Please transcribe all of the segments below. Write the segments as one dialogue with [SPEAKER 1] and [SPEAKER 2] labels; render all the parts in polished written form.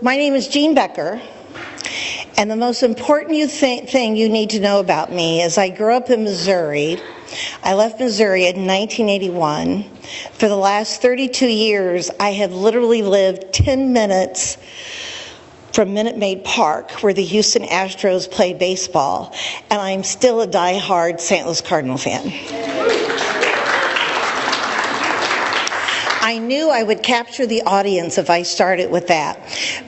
[SPEAKER 1] My name is Jean Becker, and the most important thing you need to know about me is I grew up in Missouri. I left Missouri in 1981. For the last 32 years, I have literally lived 10 minutes from Minute Maid Park, where the Houston Astros play baseball, and I'm still a die-hard St. Louis Cardinal fan. I knew I would capture the audience if I started with that.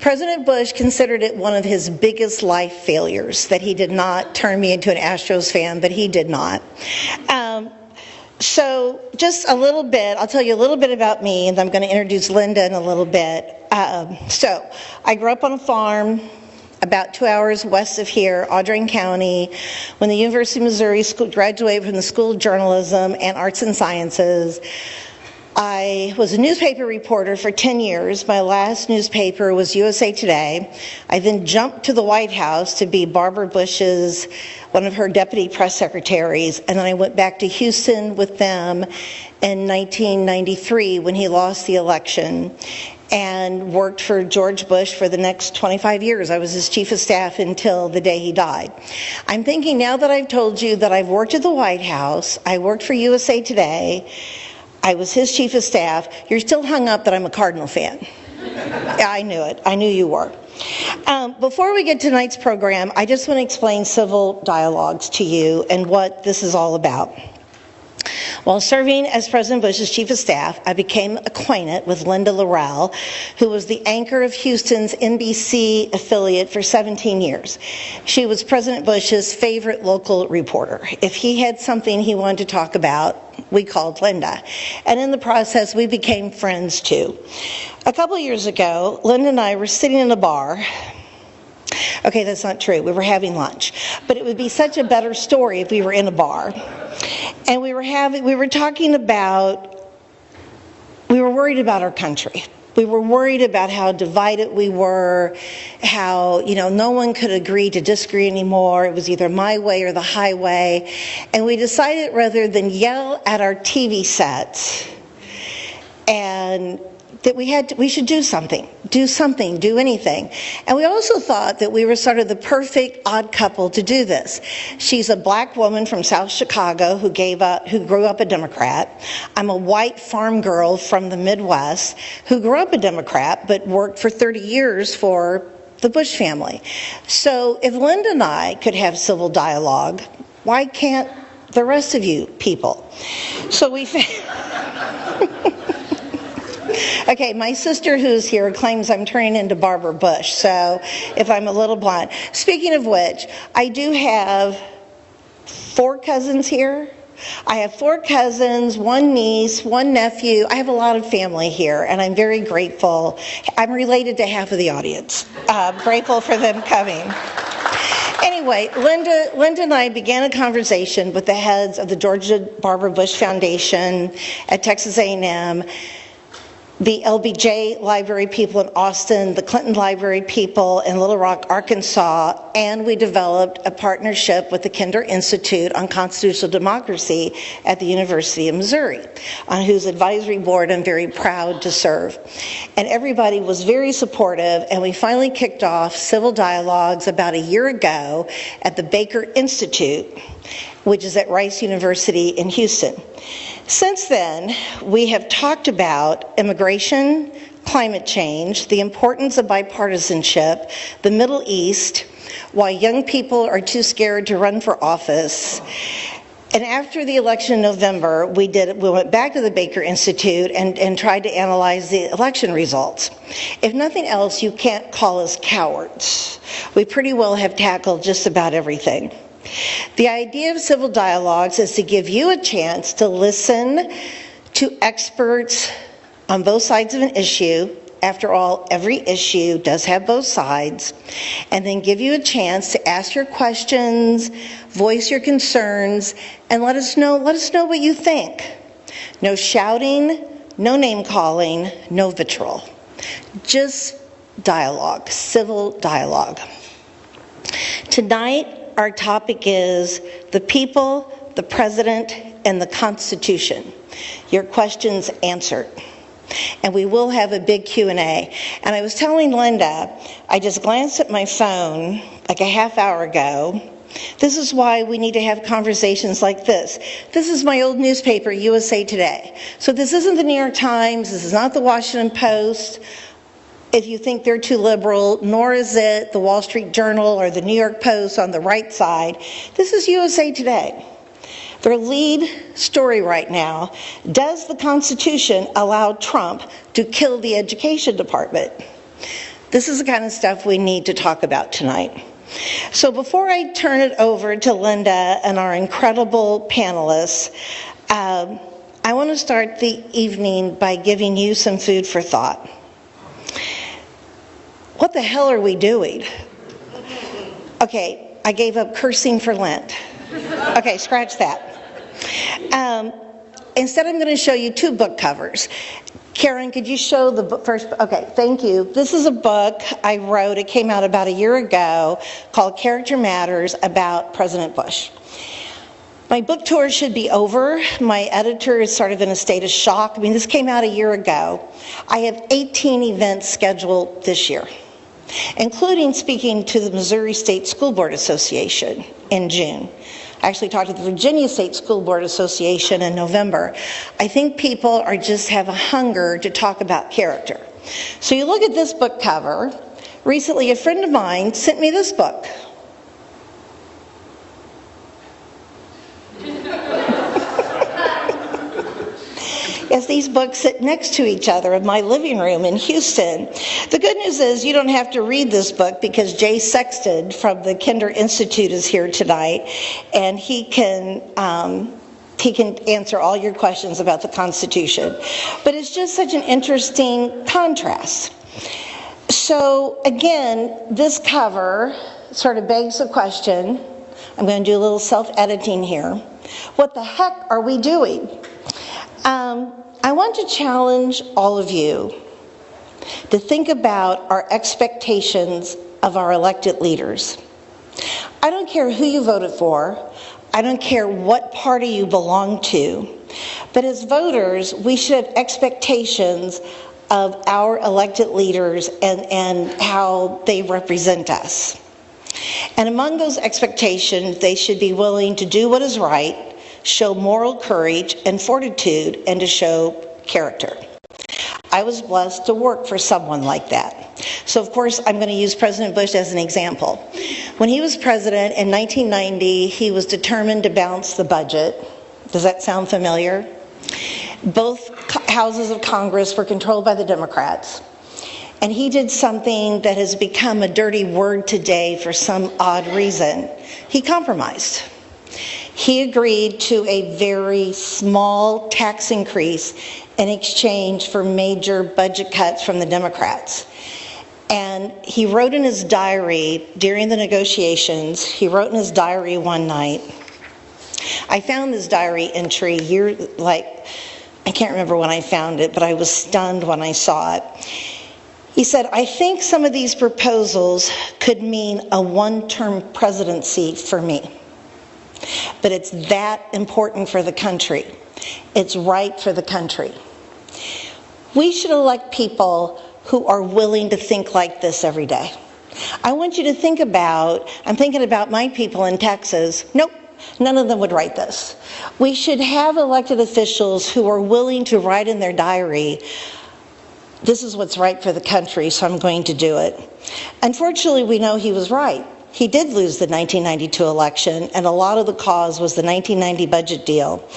[SPEAKER 1] President Bush considered it one of his biggest life failures that he did not turn me into an Astros fan, but he did not. So just a little bit, I'll tell you a little bit about me, and I'm going to introduce Linda in a little bit. So I grew up on a farm about 2 hours west of here, Audrain County. When the University of Missouri graduated from the School of Journalism and Arts and Sciences, I was a newspaper reporter for 10 years. My last newspaper was USA Today. I then jumped to the White House to be Barbara Bush's, one of her deputy press secretaries, and then I went back to Houston with them in 1993 when he lost the election, and worked for George Bush for the next 25 years. I was his chief of staff until the day he died. I'm thinking now that I've told you that I've worked at the White House, I worked for USA Today, I was his chief of staff, you're still hung up that I'm a Cardinal fan. Yeah, I knew it. I knew you were. Before we get to tonight's program, I just want to explain civil dialogues to you and what this is all about. While serving as President Bush's chief of staff, I became acquainted with Linda Lorelle, who was the anchor of Houston's NBC affiliate for 17 years. She was President Bush's favorite local reporter. If he had something he wanted to talk about, we called Linda. And in the process, we became friends too. A couple years ago, Linda and I were sitting in a bar. Okay, that's not true. We were having lunch. But it would be such a better story if we were in a bar. And we were worried about our country. We were worried about how divided we were, how, no one could agree to disagree anymore. It was either my way or the highway. And we decided rather than yell at our TV sets and that we should do something, do anything. And we also thought that we were sort of the perfect odd couple to do this. She's a black woman from South Chicago who grew up a Democrat. I'm a white farm girl from the Midwest who grew up a Democrat but worked for 30 years for the Bush family. So if Linda and I could have civil dialogue, why can't the rest of you people? So we Okay, my sister who's here claims I'm turning into Barbara Bush, so if I'm a little blind. Speaking of which, I do have 4 cousins here. I have 4 cousins, 1 niece, 1 nephew. I have a lot of family here, and I'm very grateful. I'm related to half of the audience. Grateful for them coming. Anyway, Linda and I began a conversation with the heads of the Georgia Barbara Bush Foundation at Texas A&M, the LBJ Library people in Austin, the Clinton Library people in Little Rock, Arkansas, and we developed a partnership with the Kinder Institute on Constitutional Democracy at the University of Missouri, on whose advisory board I'm very proud to serve. And everybody was very supportive, and we finally kicked off civil dialogues about a year ago at the Baker Institute, which is at Rice University in Houston. Since then, we have talked about immigration, climate change, the importance of bipartisanship, the Middle East, why young people are too scared to run for office. And after the election in November, we went back to the Baker Institute and tried to analyze the election results. If nothing else, you can't call us cowards. We pretty well have tackled just about everything. The idea of civil dialogues is to give you a chance to listen to experts on both sides of an issue. After all, every issue does have both sides. And then give you a chance to ask your questions, voice your concerns, and let us know what you think. No shouting, no name calling, no vitriol. Just dialogue, civil dialogue. Tonight, our topic is the people, the president, and the Constitution. Your questions answered. And we will have a big Q&A. And I was telling Linda, I just glanced at my phone like a half hour ago. This is why we need to have conversations like this. This is my old newspaper, USA Today. So this isn't the New York Times, this is not the Washington Post, if you think they're too liberal, nor is it the Wall Street Journal or the New York Post on the right side. This is USA Today. Their lead story right now, does the Constitution allow Trump to kill the education department? This is the kind of stuff we need to talk about tonight. So before I turn it over to Linda and our incredible panelists, I want to start the evening by giving you some food for thought. What the hell are we doing? Okay, I gave up cursing for Lent. Okay, scratch that. Instead, I'm going to show you two book covers. Karen, could you show the book first? Okay, thank you. This is a book I wrote. It came out about a year ago called Character Matters about President Bush. My book tour should be over. My editor is sort of in a state of shock. I mean, this came out a year ago. I have 18 events scheduled this year, including speaking to the Missouri State School Board Association in June. I actually talked to the Virginia State School Board Association in November. I think people are just have a hunger to talk about character. So you look at this book cover. Recently, a friend of mine sent me this book. Yes, these books sit next to each other in my living room in Houston. The good news is you don't have to read this book because Jay Sexton from the Kinder Institute is here tonight, and he can answer all your questions about the Constitution. But it's just such an interesting contrast. So again, this cover sort of begs the question. I'm going to do a little self-editing here. What the heck are we doing? I want to challenge all of you to think about our expectations of our elected leaders. I don't care who you voted for. I don't care what party you belong to. But as voters, we should have expectations of our elected leaders and how they represent us. And among those expectations, they should be willing to do what is right, show moral courage and fortitude, and to show character. I was blessed to work for someone like that. So of course, I'm going to use President Bush as an example. When he was president in 1990, he was determined to balance the budget. Does that sound familiar? Both houses of Congress were controlled by the Democrats. And he did something that has become a dirty word today for some odd reason. He compromised. He agreed to a very small tax increase in exchange for major budget cuts from the Democrats. And he wrote in his diary during the negotiations, he wrote in his diary one night, I found this diary entry I can't remember when I found it, but I was stunned when I saw it. He said, I think some of these proposals could mean a one-term presidency for me. But it's that important for the country. It's right for the country. We should elect people who are willing to think like this every day. I want you to think about, I'm thinking about my people in Texas. Nope, none of them would write this. We should have elected officials who are willing to write in their diary, this is what's right for the country, so I'm going to do it. Unfortunately, we know he was right. He did lose the 1992 election, and a lot of the cause was the 1990 budget deal.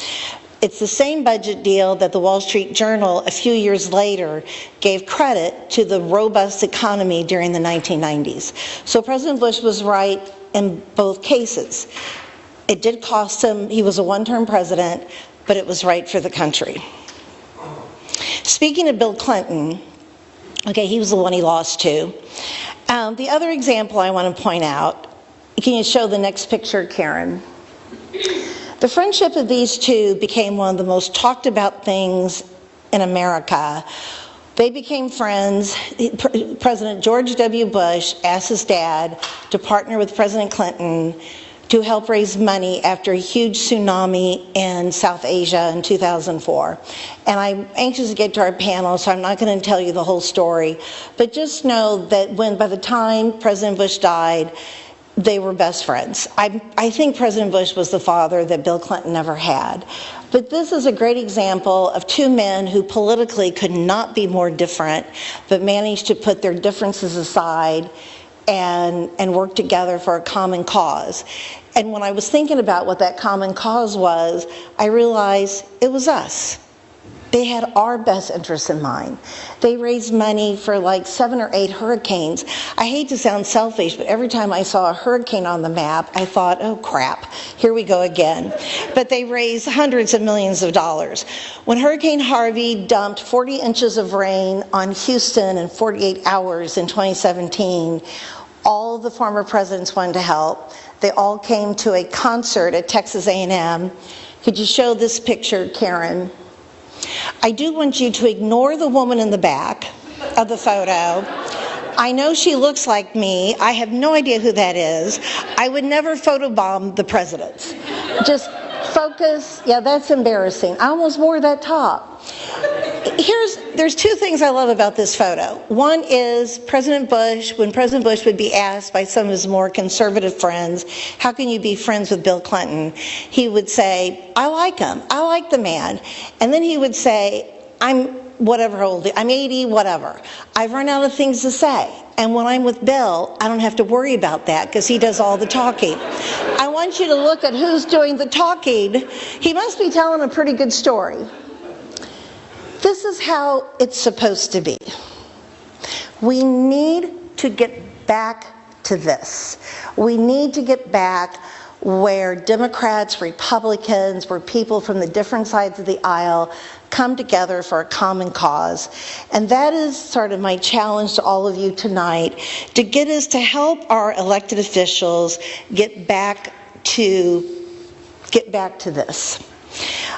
[SPEAKER 1] It's the same budget deal that the Wall Street Journal a few years later gave credit to the robust economy during the 1990s. So President Bush was right in both cases. It did cost him, he was a one-term president, but it was right for the country. Speaking of Bill Clinton, okay, he was the one he lost to. The other example I want to point out, can you show the next picture, Karen? The friendship of these two became one of the most talked about things in America. They became friends. President George W. Bush asked his dad to partner with President Clinton to help raise money after a huge tsunami in South Asia in 2004. And I'm anxious to get to our panel, so I'm not going to tell you the whole story. But just know that by the time President Bush died, they were best friends. I think President Bush was the father that Bill Clinton never had. But this is a great example of two men who politically could not be more different, but managed to put their differences aside and work together for a common cause. And when I was thinking about what that common cause was, I realized it was us. They had our best interests in mind. They raised money for like 7 or 8 hurricanes. I hate to sound selfish, but every time I saw a hurricane on the map, I thought, oh crap, here we go again. But they raised hundreds of millions of dollars. When Hurricane Harvey dumped 40 inches of rain on Houston in 48 hours in 2017, all of the former presidents wanted to help. They all came to a concert at Texas A&M. Could you show this picture, Karen? I do want you to ignore the woman in the back of the photo. I know she looks like me. I have no idea who that is. I would never photobomb the presidents. Just focus. Yeah, that's embarrassing. I almost wore that top. There's 2 things I love about this photo. One is President Bush, when President Bush would be asked by some of his more conservative friends, how can you be friends with Bill Clinton? He would say, I like him. I like the man. And then he would say, I'm 80, whatever. I've run out of things to say. And when I'm with Bill, I don't have to worry about that because he does all the talking. I want you to look at who's doing the talking. He must be telling a pretty good story. This is how it's supposed to be. We need to get back to this. We need to get back where Democrats, Republicans, where people from the different sides of the aisle come together for a common cause. And that is sort of my challenge to all of you tonight, to get us to help our elected officials get back to this.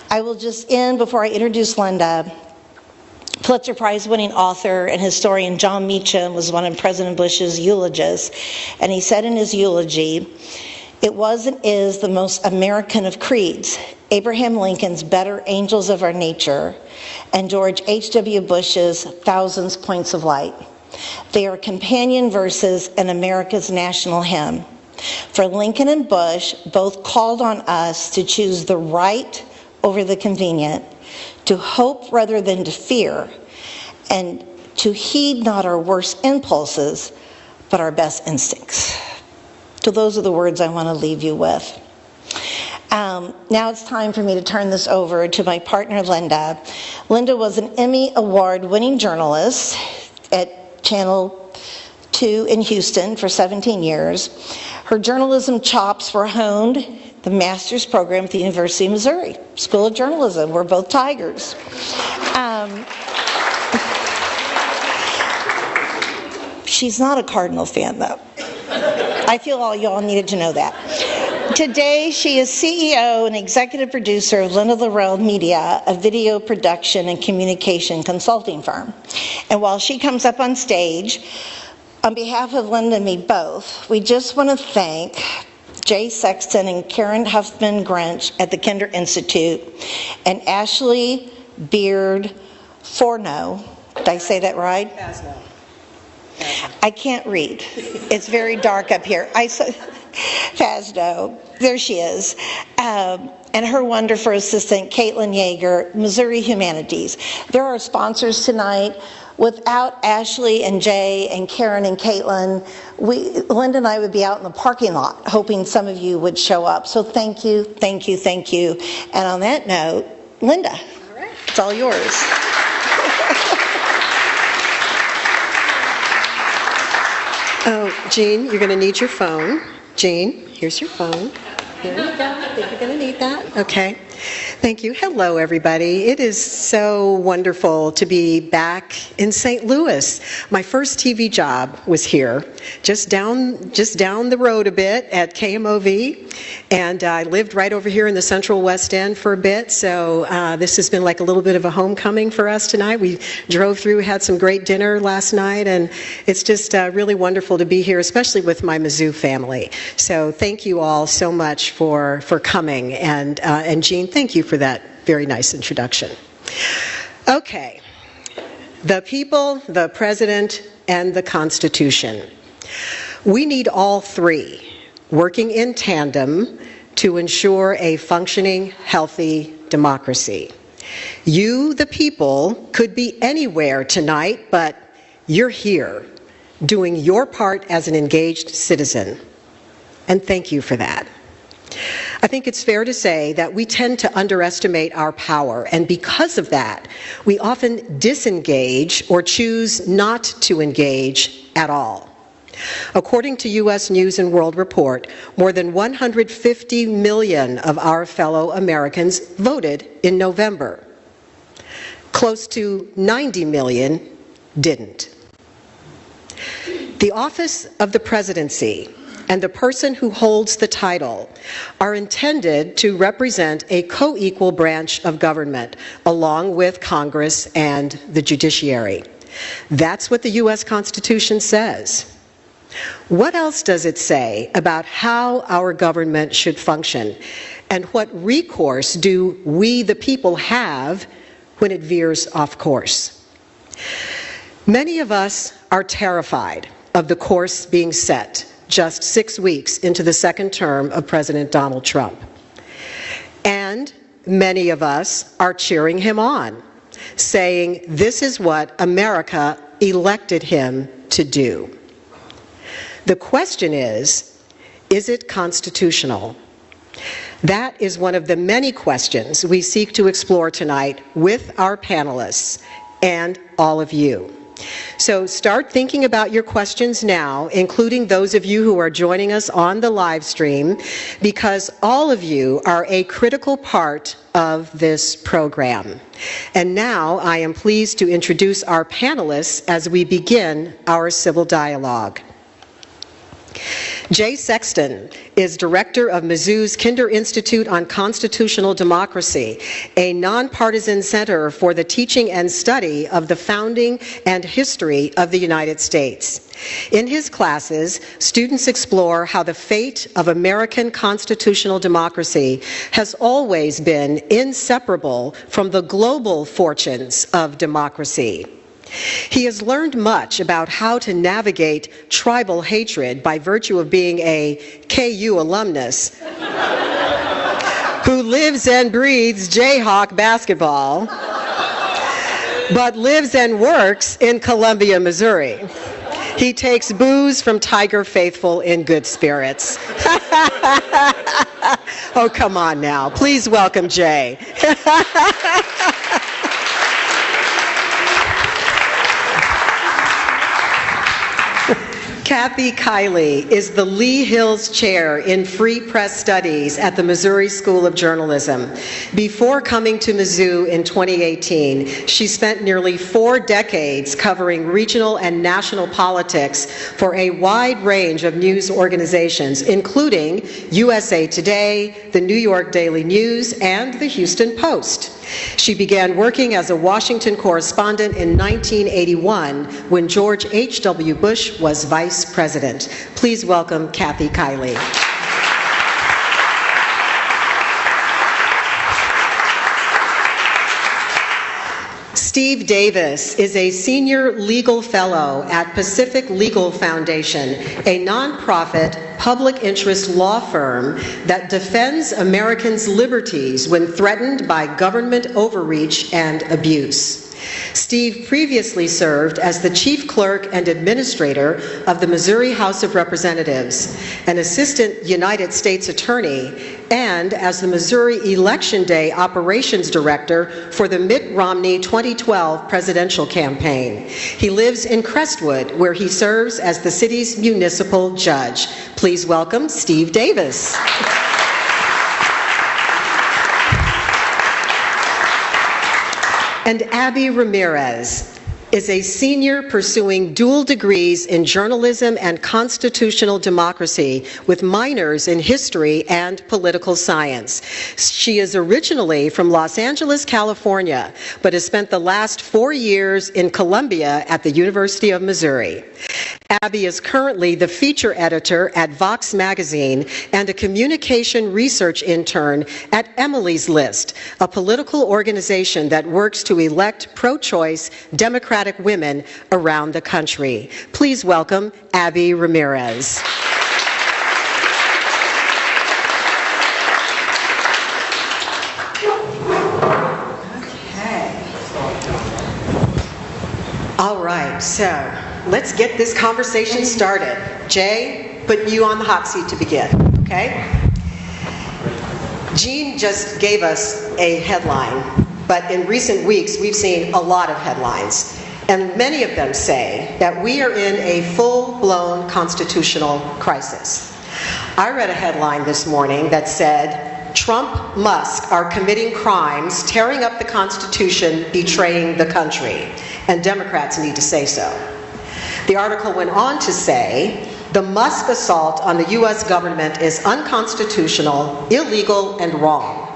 [SPEAKER 1] I will just end before I introduce Linda. Pulitzer Prize winning author and historian John Meacham was one of President Bush's eulogists, and he said in his eulogy, "It was and is the most American of creeds, Abraham Lincoln's better angels of our nature, and George H.W. Bush's thousands points of light. They are companion verses in America's national hymn. For Lincoln and Bush both called on us to choose the right over the convenient, to hope rather than to fear, and to heed not our worst impulses, but our best instincts." So those are the words I want to leave you with. Now it's time for me to turn this over to my partner, Linda. Linda was an Emmy Award-winning journalist at Channel 2 in Houston for 17 years. Her journalism chops were honed the master's program at the University of Missouri School of Journalism. We're both Tigers. She's not a Cardinal fan, though. I feel all y'all needed to know that. Today, she is CEO and executive producer of Linda Lorelle Media, a video production and communication consulting firm. And while she comes up on stage, on behalf of Linda and me both, we just want to thank Jay Sexton and Karen Huffman Grinch at the Kinder Institute, and Ashley Beard Forno. Did I say that right?
[SPEAKER 2] Fasno.
[SPEAKER 1] I can't read. It's very dark up here. Fasno. There she is. And her wonderful assistant, Caitlin Yeager, Missouri Humanities. They're our sponsors tonight. Without Ashley and Jay and Karen and Caitlin, Linda and I would be out in the parking lot hoping some of you would show up. So thank you, thank you, thank you. And on that note, Linda, all right. It's all yours.
[SPEAKER 2] Oh, Jean, you're going to need your phone. Jean, here's your phone. Here you go. I think you're going to need that. Okay. Thank you. Hello, everybody. It is so wonderful to be back in St. Louis. My first TV job was here, just down the road a bit at KMOV, and I lived right over here in the Central West End for a bit. So this has been like a little bit of a homecoming for us tonight. We drove through, had some great dinner last night, and it's just really wonderful to be here, especially with my Mizzou family. So thank you all so much for coming, and Jean, thank you for that very nice introduction. Okay, the people, the president, and the Constitution. We need all three working in tandem to ensure a functioning, healthy democracy. You, the people, could be anywhere tonight, but you're here doing your part as an engaged citizen. And thank you for that. I think it's fair to say that we tend to underestimate our power, and because of that, we often disengage or choose not to engage at all. According to U.S. News and World Report, more than 150 million of our fellow Americans voted in November. Close to 90 million didn't. The office of the presidency and the person who holds the title are intended to represent a co-equal branch of government, along with Congress and the judiciary. That's what the U.S. Constitution says. What else does it say about how our government should function, and what recourse do we, the people, have when it veers off course? Many of us are terrified of the course being set just 6 weeks into the second term of President Donald Trump. And many of us are cheering him on, saying this is what America elected him to do. The question is it constitutional? That is one of the many questions we seek to explore tonight with our panelists and all of you. So start thinking about your questions now, including those of you who are joining us on the live stream, because all of you are a critical part of this program. And now I am pleased to introduce our panelists as we begin our civil dialogue. Jay Sexton is director of Mizzou's Kinder Institute on Constitutional Democracy, a nonpartisan center for the teaching and study of the founding and history of the United States. In his classes, students explore how the fate of American constitutional democracy has always been inseparable from the global fortunes of democracy. He has learned much about how to navigate tribal hatred by virtue of being a KU alumnus who lives and breathes Jayhawk basketball, but lives and works in Columbia, Missouri. He takes booze from Tiger faithful in good spirits. Oh, come on now. Please welcome Jay. Kathy Kiley is the Lee Hills Chair in Free Press Studies at the Missouri School of Journalism. Before coming to Mizzou in 2018, she spent nearly 4 decades covering regional and national politics for a wide range of news organizations, including USA Today, the New York Daily News, and the Houston Post. She began working as a Washington correspondent in 1981 when George H.W. Bush was vice president. Please welcome Kathy Kiley. Steve Davis is a senior legal fellow at Pacific Legal Foundation, a nonprofit public interest law firm that defends Americans' liberties when threatened by government overreach and abuse. Steve previously served as the chief clerk and administrator of the Missouri House of Representatives, an assistant United States attorney, and as the Missouri Election Day operations director for the Mitt Romney 2012 presidential campaign. He lives in Crestwood, where he serves as the city's municipal judge. Please welcome Steve Davis. And Abby Ramirez is a senior pursuing dual degrees in journalism and constitutional democracy with minors in history and political science. She is originally from Los Angeles, California, but has spent the last 4 years in Columbia at the University of Missouri. Abby is currently the feature editor at Vox Magazine and a communication research intern at Emily's List, a political organization that works to elect pro-choice Democratic women around the country. Please welcome Abby Ramirez. All right, so let's get this conversation started. Jay, putting you on the hot seat to begin, okay? Jean just gave us a headline, but in recent weeks we've seen a lot of headlines, and many of them say that we are in a full-blown constitutional crisis. I read a headline this morning that said, Trump, Musk are committing crimes, tearing up the Constitution, betraying the country, and Democrats need to say so. The article went on to say, the Musk assault on the U.S. government is unconstitutional, illegal, and wrong,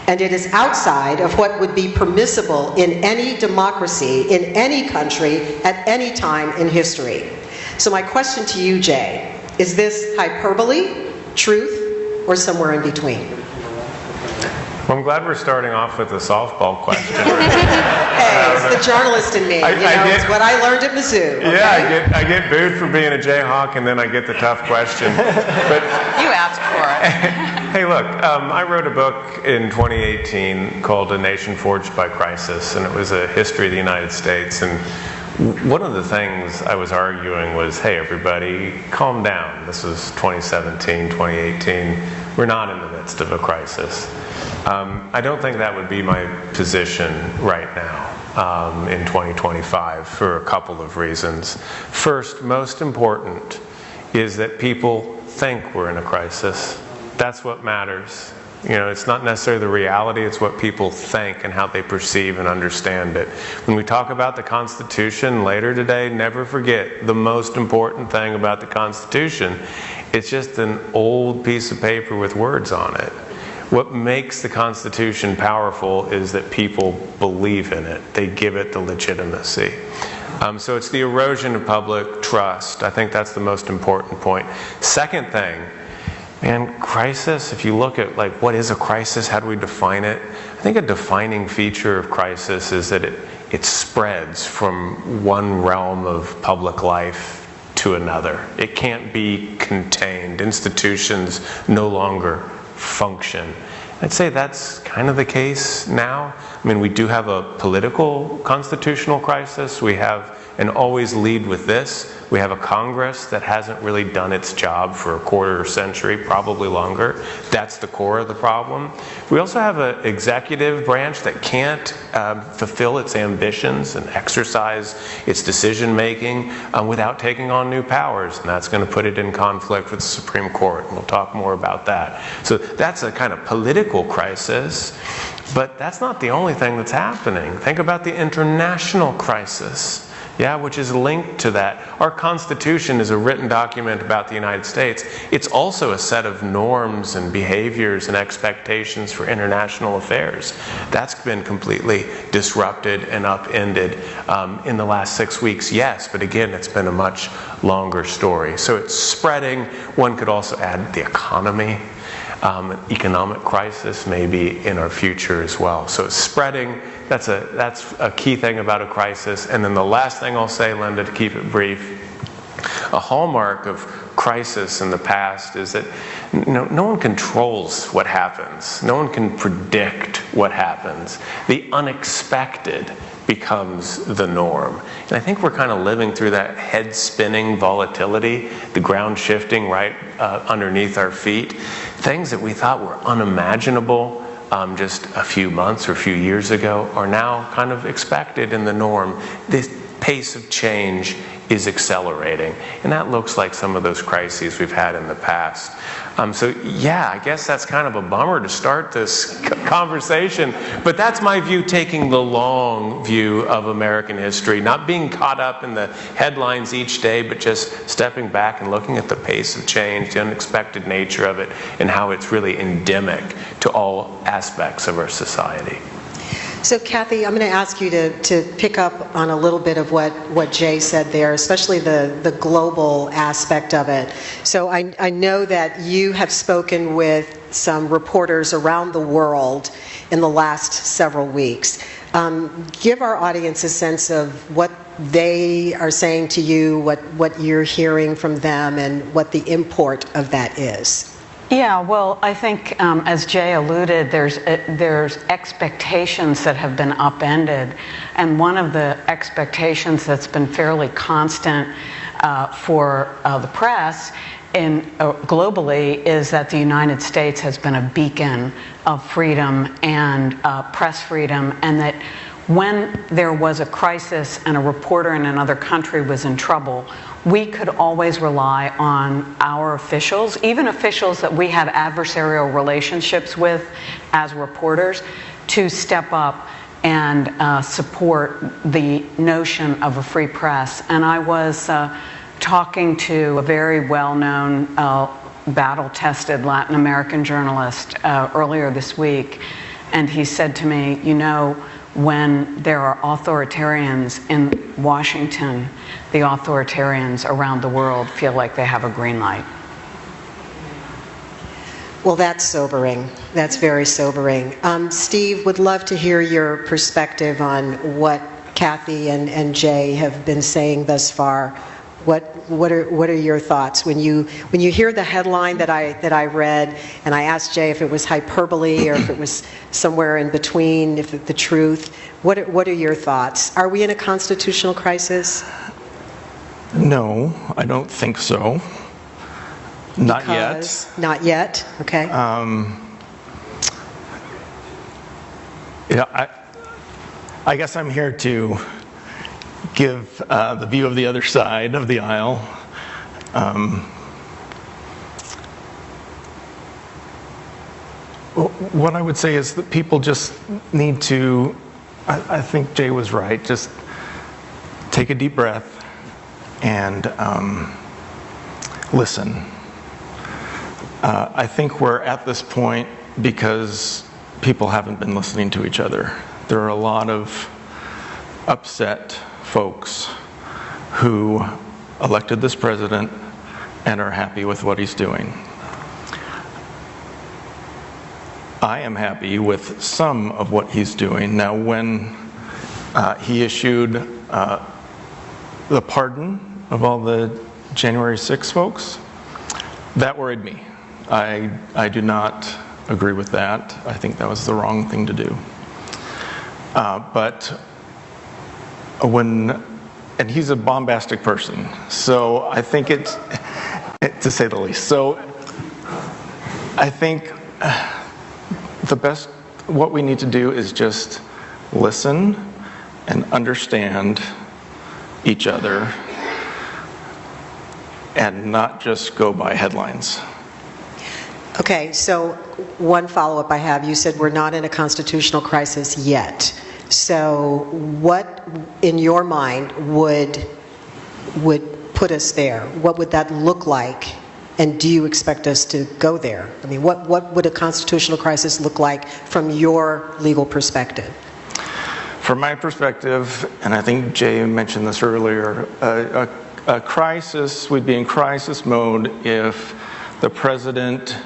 [SPEAKER 2] and it is outside of what would be permissible in any democracy, in any country, at any time in history. So my question to you, Jay, is this hyperbole, truth, or somewhere in between?
[SPEAKER 3] Well, I'm glad we're starting off with a softball question.
[SPEAKER 2] Hey, it's the journalist in me. It's what I learned at Mizzou. Okay?
[SPEAKER 3] Yeah, I get booed for being a Jayhawk, and then I get the tough question. But
[SPEAKER 4] you asked for it.
[SPEAKER 3] Hey, look, I wrote a book in 2018 called A Nation Forged by Crisis, and it was a history of the United States. And one of the things I was arguing was, hey, everybody, calm down. This was 2017, 2018. We're not in the midst of a crisis. I don't think that would be my position right now in 2025 for a couple of reasons. First, most important, is that people think we're in a crisis. That's what matters. You know, it's not necessarily the reality, it's what people think and how they perceive and understand it. When we talk about the Constitution later today, never forget the most important thing about the Constitution. It's just an old piece of paper with words on it. What makes the Constitution powerful is that people believe in it. They give it the legitimacy. So it's the erosion of public trust. I think that's the most important point. Second thing, and crisis, if you look at like what is a crisis, how do we define it? I think a defining feature of crisis is that it spreads from one realm of public life to another. It can't be contained. Institutions no longer function. I'd say that's kind of the case now. I mean, we do have a political constitutional crisis. We have, and always lead with this, we have a Congress that hasn't really done its job for a quarter century, probably longer. That's the core of the problem. We also have an executive branch that can't fulfill its ambitions and exercise its decision making without taking on new powers, and that's going to put it in conflict with the Supreme Court, and we'll talk more about that. So that's a kind of political crisis, but that's not the only thing that's happening. Think about the international crisis. Yeah, which is linked to that. Our Constitution is a written document about the United States. It's also a set of norms and behaviors and expectations for international affairs. That's been completely disrupted and upended in the last 6 weeks, yes, but again, it's been a much longer story. So it's spreading. One could also add the economy. An economic crisis may be in our future as well. So it's spreading. That's a key thing about a crisis. And then the last thing I'll say, Linda, to keep it brief, a hallmark of crisis in the past is that no one controls what happens. No one can predict what happens. The unexpected becomes the norm. And I think we're kind of living through that head-spinning volatility, the ground shifting right underneath our feet. Things that we thought were unimaginable just a few months or a few years ago are now kind of expected in the norm. This pace of change is accelerating. And that looks like some of those crises we've had in the past. So yeah, I guess that's kind of a bummer to start this conversation, but that's my view, taking the long view of American history, not being caught up in the headlines each day, but just stepping back and looking at the pace of change, the unexpected nature of it, and how it's really endemic to all aspects of our society.
[SPEAKER 2] So Kathy, I'm going to ask you to pick up on a little bit of what Jay said there, especially the global aspect of it. So I know that you have spoken with some reporters around the world in the last several weeks. Give our audience a sense of what they are saying to you, what you're hearing from them, and what the import of that is.
[SPEAKER 4] Yeah, well, I think as Jay alluded, there's expectations that have been upended, and one of the expectations that's been fairly constant for the press globally is that the United States has been a beacon of freedom and press freedom, and that when there was a crisis and a reporter in another country was in trouble, we could always rely on our officials, even officials that we have adversarial relationships with as reporters, to step up and support the notion of a free press. And I was talking to a very well-known, battle-tested Latin American journalist earlier this week, and he said to me, you know, when there are authoritarians in Washington, the authoritarians around the world feel like they have a green light.
[SPEAKER 2] Well, that's sobering. That's very sobering. Steve, would love to hear your perspective on what Kathy and Jay have been saying thus far. What are your thoughts when you hear the headline that I read, and I asked Jay if it was hyperbole or if it was somewhere in between, if it, the truth? What are your thoughts? Are we in a constitutional crisis?
[SPEAKER 5] No, I don't think so. Not yet.
[SPEAKER 2] Not yet. Okay.
[SPEAKER 5] Yeah, I guess I'm here to give the view of the other side of the aisle. What I would say is that people just need to, I think Jay was right, just take a deep breath and listen. I think we're at this point because people haven't been listening to each other. There are a lot of upset folks who elected this president and are happy with what he's doing. I am happy with some of what he's doing. Now, when he issued the pardon of all the January 6 folks, that worried me. I do not agree with that. I think that was the wrong thing to do. But and he's a bombastic person, so I think it's, to say the least. So I think what we need to do is just listen and understand each other and not just go by headlines.
[SPEAKER 2] Okay, so one follow-up I have. You said we're not in a constitutional crisis yet. So what, in your mind, would put us there? What would that look like? And do you expect us to go there? I mean, what would a constitutional crisis look like from your legal perspective?
[SPEAKER 5] From my perspective, and I think Jay mentioned this earlier, a crisis, we'd be in crisis mode if the president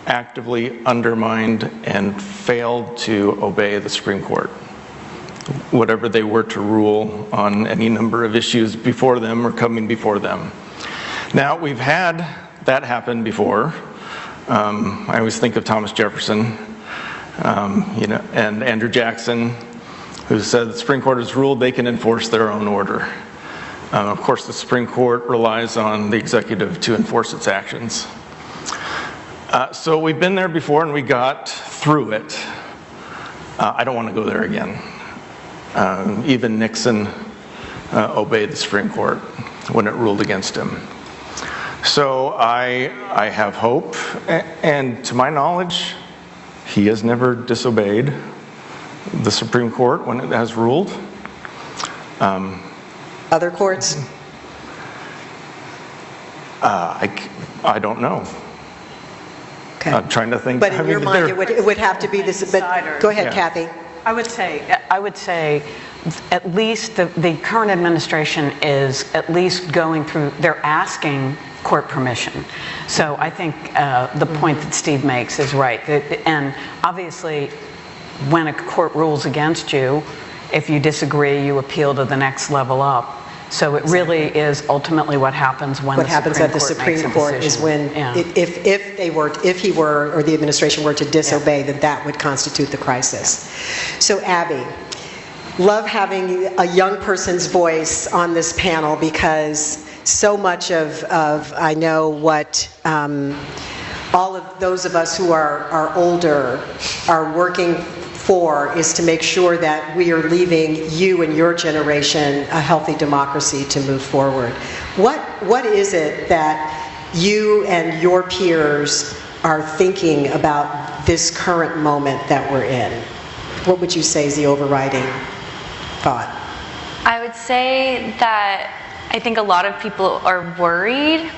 [SPEAKER 5] actively undermined and failed to obey the Supreme Court, whatever they were to rule on any number of issues before them or coming before them. Now, we've had that happen before. I always think of Thomas Jefferson, and Andrew Jackson, who said the Supreme Court has ruled they can enforce their own order. Of course, the Supreme Court relies on the executive to enforce its actions. So we've been there before and we got through it. I don't want to go there again. Even Nixon obeyed the Supreme Court when it ruled against him. So I have hope, and to my knowledge, he has never disobeyed the Supreme Court when it has ruled.
[SPEAKER 2] Other courts?
[SPEAKER 5] I don't know.
[SPEAKER 2] Okay.
[SPEAKER 5] I'm trying to think.
[SPEAKER 2] But in your mind, it would have to be this. But go ahead,
[SPEAKER 5] Yeah.
[SPEAKER 2] Kathy.
[SPEAKER 4] I would say at least the current administration is at least going through, they're asking court permission. So I think the point that Steve makes is right. And obviously, when a court rules against you, if you disagree, you appeal to the next level up. So it really is ultimately what happens when
[SPEAKER 2] What happens at the Supreme Court is when, if he were, or the administration were to disobey, that would constitute the crisis. So Abby, love having a young person's voice on this panel, because so much of I know what all of those of us who are older are working for is to make sure that we are leaving you and your generation a healthy democracy to move forward. What is it that you and your peers are thinking about this current moment that we're in? What would you say is the overriding thought?
[SPEAKER 6] I would say that I think a lot of people are worried,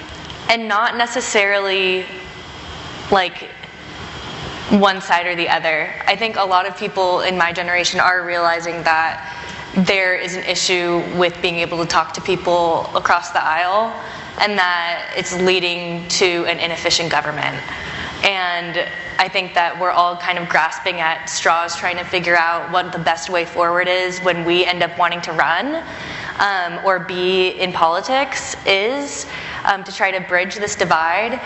[SPEAKER 6] and not necessarily like one side or the other. I think a lot of people in my generation are realizing that there is an issue with being able to talk to people across the aisle, and that it's leading to an inefficient government. And I think that we're all kind of grasping at straws, trying to figure out what the best way forward is when we end up wanting to run or be in politics, is to try to bridge this divide.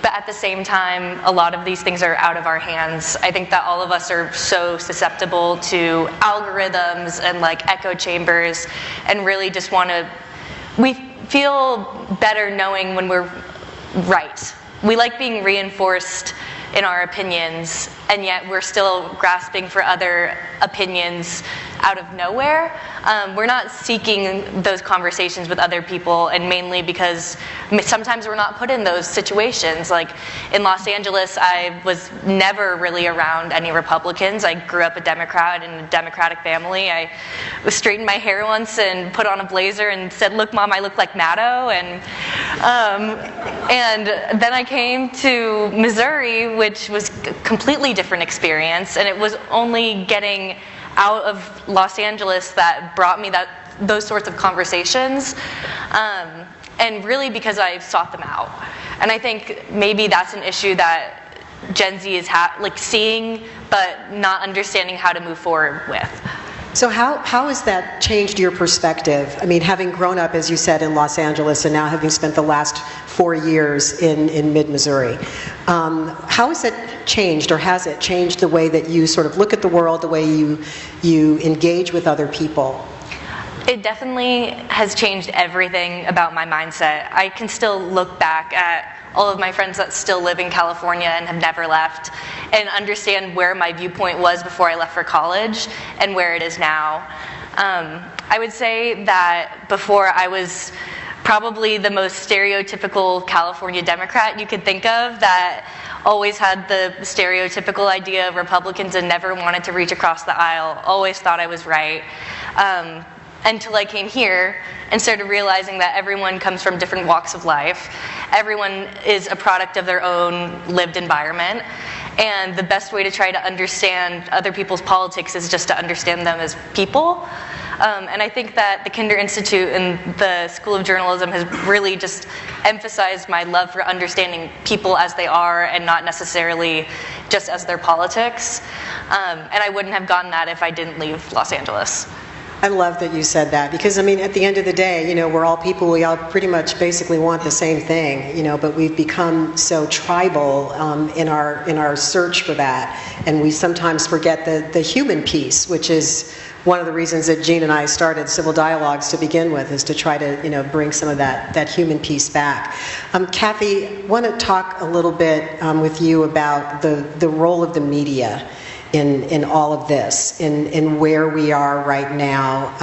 [SPEAKER 6] But at the same time, a lot of these things are out of our hands. I think that all of us are so susceptible to algorithms and like echo chambers, and really just we feel better knowing when we're right. We like being reinforced in our opinions, and yet we're still grasping for other opinions out of nowhere. We're not seeking those conversations with other people, and mainly because sometimes we're not put in those situations. Like in Los Angeles, I was never really around any Republicans. I grew up a Democrat in a Democratic family. I straightened my hair once and put on a blazer and said, "Look, Mom, I look like Maddow." And then I came to Missouri, which was a completely different experience, and it was only getting out of Los Angeles that brought me those sorts of conversations, and really because I sought them out. And I think maybe that's an issue that Gen Z is seeing, but not understanding how to move forward with.
[SPEAKER 2] So how has that changed your perspective? I mean, having grown up, as you said, in Los Angeles, and now having spent the last 4 years in mid-Missouri, how has it changed, or has it changed the way that you sort of look at the world, the way you engage with other people?
[SPEAKER 6] It definitely has changed everything about my mindset. I can still look back at all of my friends that still live in California and have never left, and understand where my viewpoint was before I left for college and where it is now. I would say that before I was probably the most stereotypical California Democrat you could think of, that always had the stereotypical idea of Republicans and never wanted to reach across the aisle, always thought I was right. Until I came here and started realizing that everyone comes from different walks of life. Everyone is a product of their own lived environment. And the best way to try to understand other people's politics is just to understand them as people. And I think that the Kinder Institute and the School of Journalism has really just emphasized my love for understanding people as they are, and not necessarily just as their politics. And I wouldn't have gotten that if I didn't leave Los Angeles.
[SPEAKER 2] I love that you said that, because I mean, at the end of the day, you know, we're all people. We all pretty much basically want the same thing, you know. But we've become so tribal in our search for that, and we sometimes forget the human piece, which is one of the reasons that Jean and I started Civil Dialogues to begin with, is to try to bring some of that human piece back. Kathy, I want to talk a little bit with you about the role of the media in all of this, in where we are right now.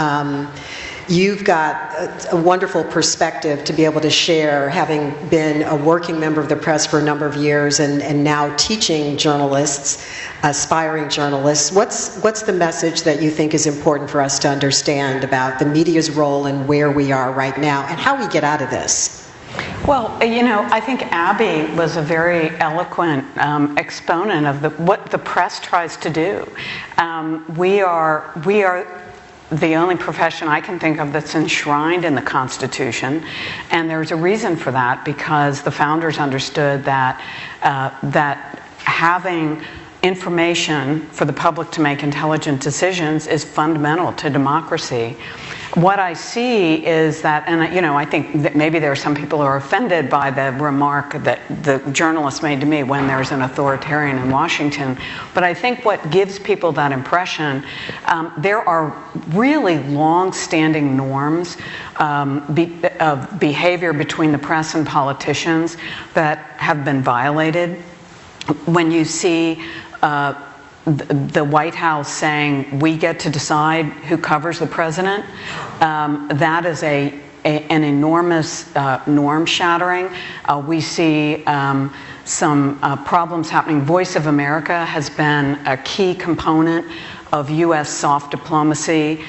[SPEAKER 2] You've got a wonderful perspective to be able to share, having been a working member of the press for a number of years and now teaching journalists, aspiring journalists. What's the message that you think is important for us to understand about the media's role and where we are right now and how we get out of this?
[SPEAKER 4] Well, I think Abby was a very eloquent exponent of what the press tries to do. We are the only profession I can think of that's enshrined in the Constitution, and there's a reason for that, because the founders understood that having information for the public to make intelligent decisions is fundamental to democracy. What I see is that, and I think that maybe there are some people who are offended by the remark that the journalist made to me when there's an authoritarian in Washington, but I think what gives people that impression, there are really long-standing norms of behavior between the press and politicians that have been violated. When you see the White House saying, we get to decide who covers the president, that is an enormous norm shattering. We see some problems happening. Voice of America has been a key component of U.S. soft diplomacy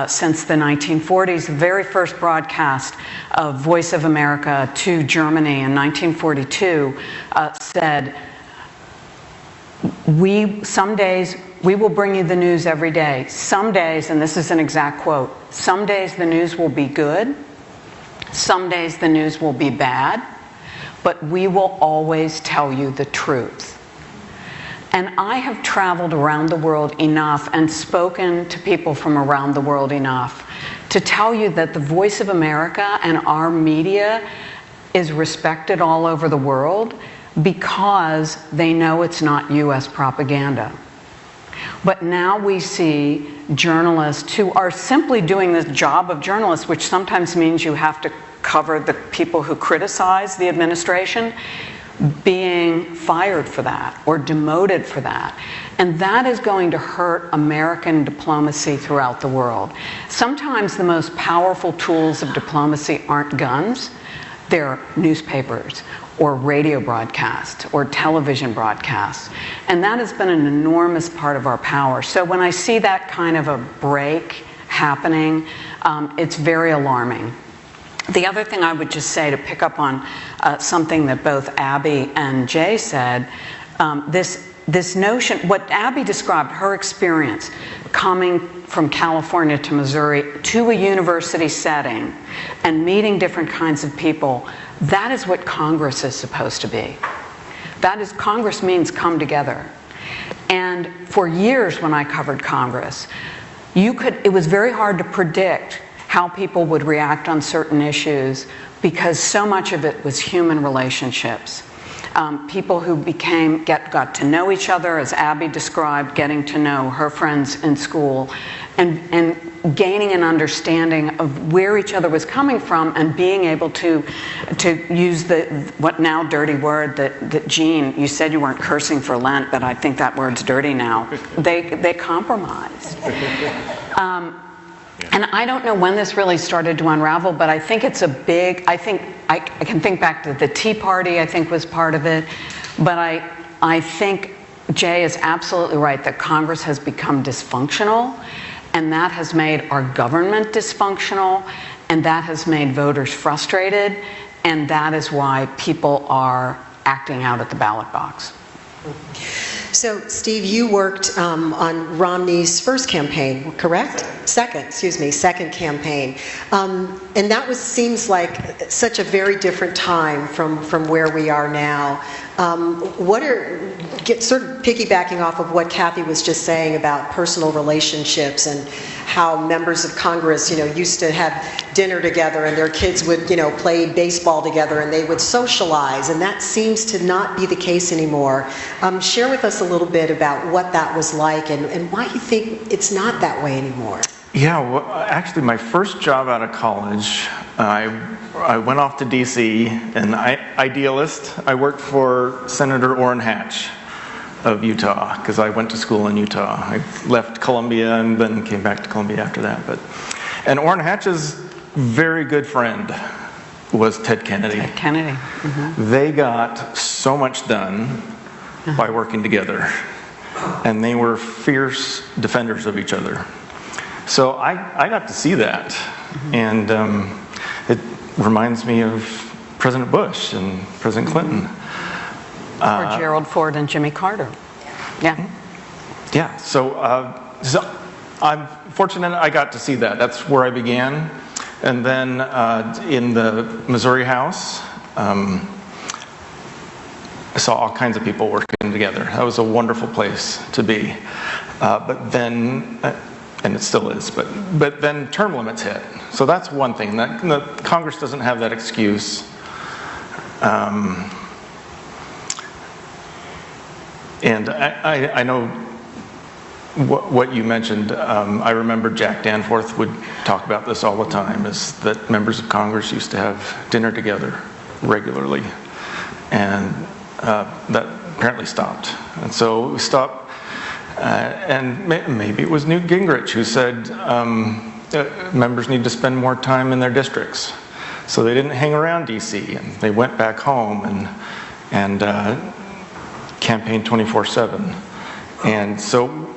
[SPEAKER 4] since the 1940s. The very first broadcast of Voice of America to Germany in 1942 said, some days we will bring you the news every day. Some days, and this is an exact quote, some days the news will be good, some days the news will be bad, but we will always tell you the truth. And I have traveled around the world enough and spoken to people from around the world enough to tell you that the Voice of America and our media is respected all over the world because they know it's not U.S. propaganda. But now we see journalists who are simply doing the job of journalists, which sometimes means you have to cover the people who criticize the administration, being fired for that or demoted for that. And that is going to hurt American diplomacy throughout the world. Sometimes the most powerful tools of diplomacy aren't guns, they're newspapers or radio broadcasts or television broadcasts. And that has been an enormous part of our power. So when I see that kind of a break happening, it's very alarming. The other thing I would just say, to pick up on something that both Abby and Jay said, this notion, what Abby described, her experience coming from California to Missouri to a university setting and meeting different kinds of people, that is what Congress is supposed to be. Congress means come together. And for years when I covered Congress, it was very hard to predict how people would react on certain issues because so much of it was human relationships. People who got to know each other, as Abby described, getting to know her friends in school, and gaining an understanding of where each other was coming from, and being able to use what now dirty word that Jean, you said you weren't cursing for Lent, but I think that word's dirty now. They compromised. And I don't know when this really started to unravel, but I think it's I can think back to the Tea Party, I think was part of it. But I think Jay is absolutely right that Congress has become dysfunctional, and that has made our government dysfunctional, and that has made voters frustrated, and that is why people are acting out at the ballot box.
[SPEAKER 2] So, Steve, you worked on Romney's first campaign, correct? Second campaign. And that seems like such a very different time from where we are now. Sort of piggybacking off of what Kathy was just saying about personal relationships and how members of Congress, used to have dinner together and their kids would, play baseball together and they would socialize, and that seems to not be the case anymore. Share with us a little bit about what that was like and why you think it's not that way anymore.
[SPEAKER 5] Yeah, well, actually, my first job out of college, I went off to D.C., an idealist. I worked for Senator Orrin Hatch of Utah, because I went to school in Utah. I left Columbia and then came back to Columbia after that. And Orrin Hatch's very good friend was Ted Kennedy.
[SPEAKER 4] Ted Kennedy. Mm-hmm.
[SPEAKER 5] They got so much done by working together, and they were fierce defenders of each other. So I got to see that, and it reminds me of President Bush and President Clinton.
[SPEAKER 4] Or Gerald Ford and Jimmy Carter. Yeah.
[SPEAKER 5] Yeah, so I'm fortunate I got to see that. That's where I began. And then in the Missouri House, I saw all kinds of people working together. That was a wonderful place to be. But then, and it still is, but then term limits hit. So that's one thing. That Congress doesn't have that excuse. And I know what you mentioned. I remember Jack Danforth would talk about this all the time, is that members of Congress used to have dinner together regularly. And that apparently stopped. And so we stopped, and maybe it was Newt Gingrich who said members need to spend more time in their districts. So they didn't hang around DC, and they went back home and campaigned 24/7. And so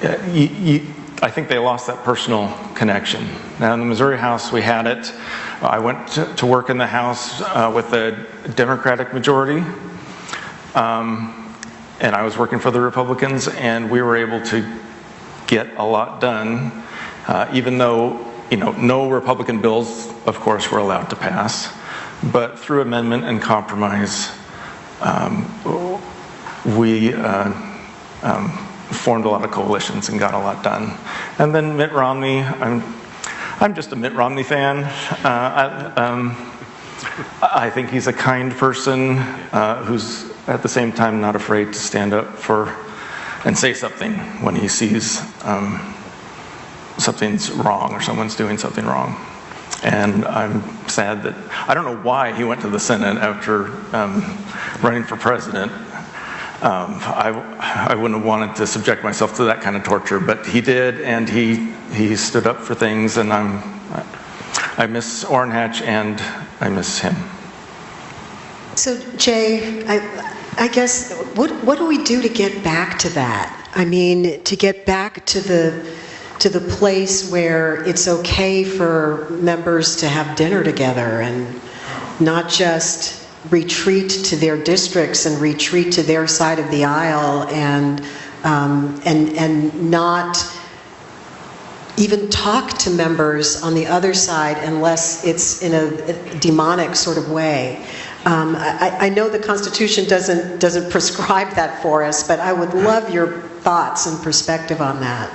[SPEAKER 5] I think they lost that personal connection. Now in the Missouri House we had it. I went to work in the House with a Democratic majority, and I was working for the Republicans, and we were able to get a lot done, even though no Republican bills, of course, were allowed to pass. But through amendment and compromise, we formed a lot of coalitions and got a lot done. And then Mitt Romney, I'm just a Mitt Romney fan. I think he's a kind person who's at the same time not afraid to stand up for and say something when he sees something's wrong or someone's doing something wrong. And I'm sad that, I don't know why he went to the Senate after running for president. I wouldn't have wanted to subject myself to that kind of torture, but he did, and he stood up for things, and I miss Orrin Hatch, and I miss him.
[SPEAKER 2] So Jay, I guess, what do we do to get back to that? I mean, to get back to the place where it's okay for members to have dinner together and not just retreat to their districts and retreat to their side of the aisle and not even talk to members on the other side unless it's in a demonic sort of way. I know the Constitution doesn't prescribe that for us, but I would love your thoughts and perspective on that.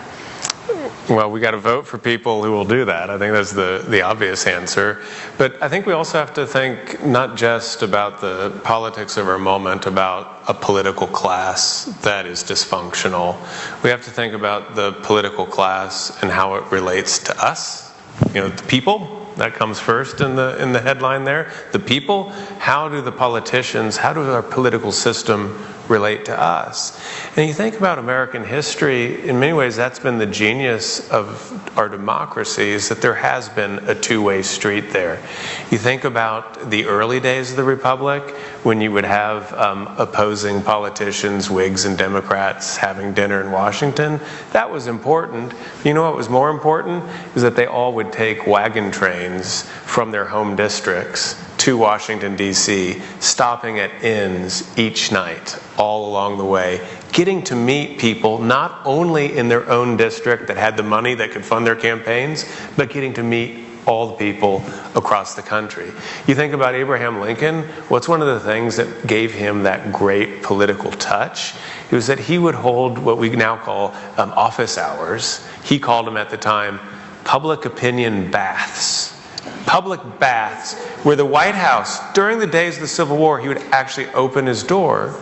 [SPEAKER 3] Well, we got to vote for people who will do that. I think that's the obvious answer. But I think we also have to think not just about the politics of our moment, about a political class that is dysfunctional. We have to think about the political class and how it relates to us. The people. That comes first in the headline there. The people, how do our political system relate to us? And you think about American history, in many ways that's been the genius of our democracy, is that there has been a two-way street there. You think about the early days of the Republic, when you would have opposing politicians, Whigs and Democrats, having dinner in Washington. That was important. You know what was more important? Is that they all would take wagon trains from their home districts to Washington, D.C., stopping at inns each night, all along the way, getting to meet people not only in their own district that had the money that could fund their campaigns, but getting to meet all the people across the country. You think about Abraham Lincoln, what's one of the things that gave him that great political touch? It was that he would hold what we now call office hours. He called them at the time public opinion baths. Public baths, where the White House, during the days of the Civil War, he would actually open his door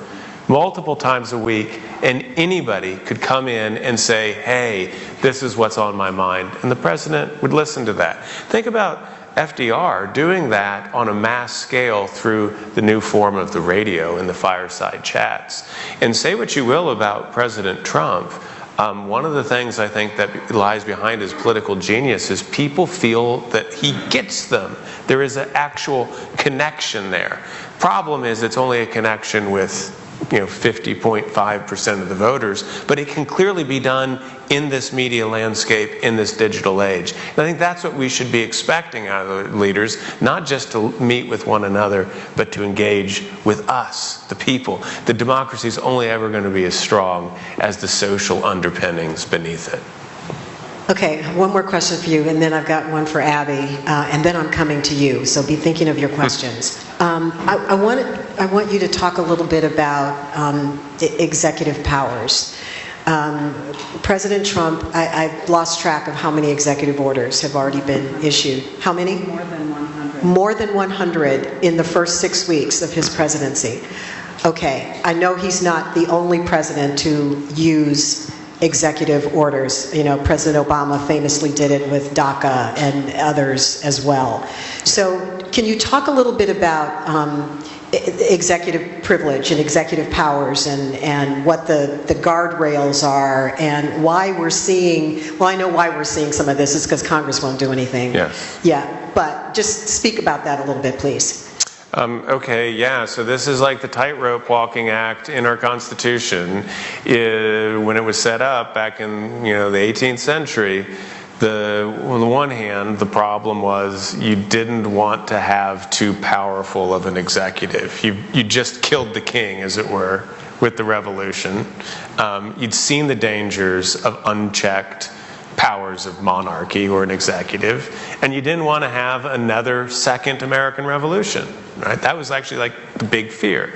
[SPEAKER 3] multiple times a week, and anybody could come in and say, hey, this is what's on my mind. And the president would listen to that. Think about FDR doing that on a mass scale through the new form of the radio and the fireside chats. And say what you will about President Trump, One of the things I think that lies behind his political genius is people feel that he gets them. There is an actual connection there. Problem is, it's only a connection with 50.5% of the voters, but it can clearly be done in this media landscape, in this digital age. And I think that's what we should be expecting out of the leaders, not just to meet with one another, but to engage with us, the people. The democracy is only ever going to be as strong as the social underpinnings beneath it.
[SPEAKER 2] Okay, one more question for you, and then I've got one for Abby, and then I'm coming to you, so be thinking of your questions. I want you to talk a little bit about executive powers. President Trump, I've lost track of how many executive orders have already been issued. How many?
[SPEAKER 4] More than 100.
[SPEAKER 2] More than 100 in the first 6 weeks of his presidency. Okay, I know he's not the only president to use executive orders. President Obama famously did it with DACA and others as well. So can you talk a little bit about executive privilege and executive powers and what the guardrails are and why we're seeing, well, I know why we're seeing some of this is because Congress won't do anything.
[SPEAKER 3] Yes.
[SPEAKER 2] Yeah, but just speak about that a little bit, please.
[SPEAKER 3] Okay, yeah, so this is like the tightrope walking act in our Constitution. When it was set up back in the 18th century, on the one hand, the problem was you didn't want to have too powerful of an executive. You just killed the king, as it were, with the revolution. You'd seen the dangers of unchecked powers of monarchy or an executive, and you didn't want to have another second American Revolution, right? That was actually like the big fear.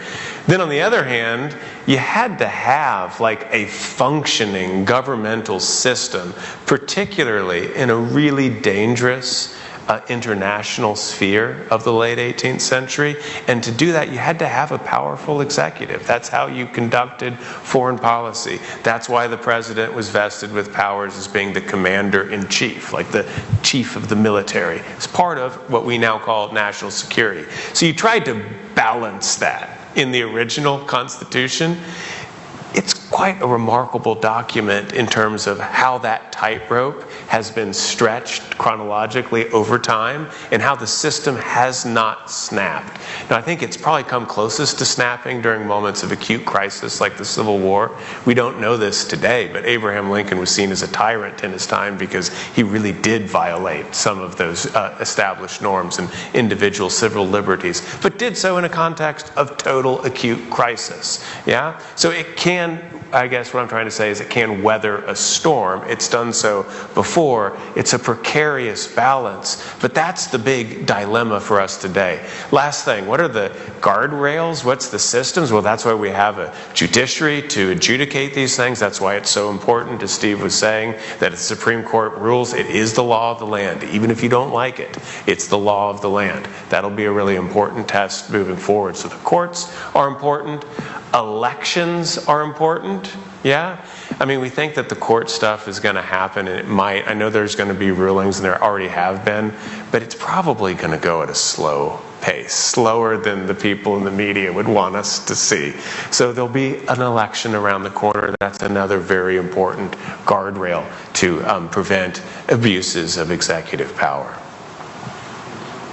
[SPEAKER 3] Then on the other hand, you had to have like a functioning governmental system, particularly in a really dangerous international sphere of the late 18th century. And to do that, you had to have a powerful executive. That's how you conducted foreign policy. That's why the president was vested with powers as being the commander-in-chief, like the chief of the military. It's part of what we now call national security. So you tried to balance that in the original Constitution. It's quite a remarkable document in terms of how that tightrope has been stretched chronologically over time and how the system has not snapped. Now, I think it's probably come closest to snapping during moments of acute crisis like the Civil War. We don't know this today, but Abraham Lincoln was seen as a tyrant in his time because he really did violate some of those established norms and individual civil liberties, but did so in a context of total acute crisis. Yeah? So it can, I guess what I'm trying to say is it can weather a storm. It's done so before. It's a precarious balance, but that's the big dilemma for us today. Last thing, what are the guardrails? What's the systems? Well, that's why we have a judiciary to adjudicate these things. That's why it's so important, as Steve was saying, that the Supreme Court rules it is the law of the land. Even if you don't like it, it's the law of the land. That'll be a really important test moving forward. So the courts are important. Elections are important. Yeah? I mean, we think that the court stuff is going to happen, and it might. I know there's going to be rulings, and there already have been, but it's probably going to go at a slow pace, slower than the people in the media would want us to see. So there'll be an election around the corner. That's another very important guardrail to prevent abuses of executive power.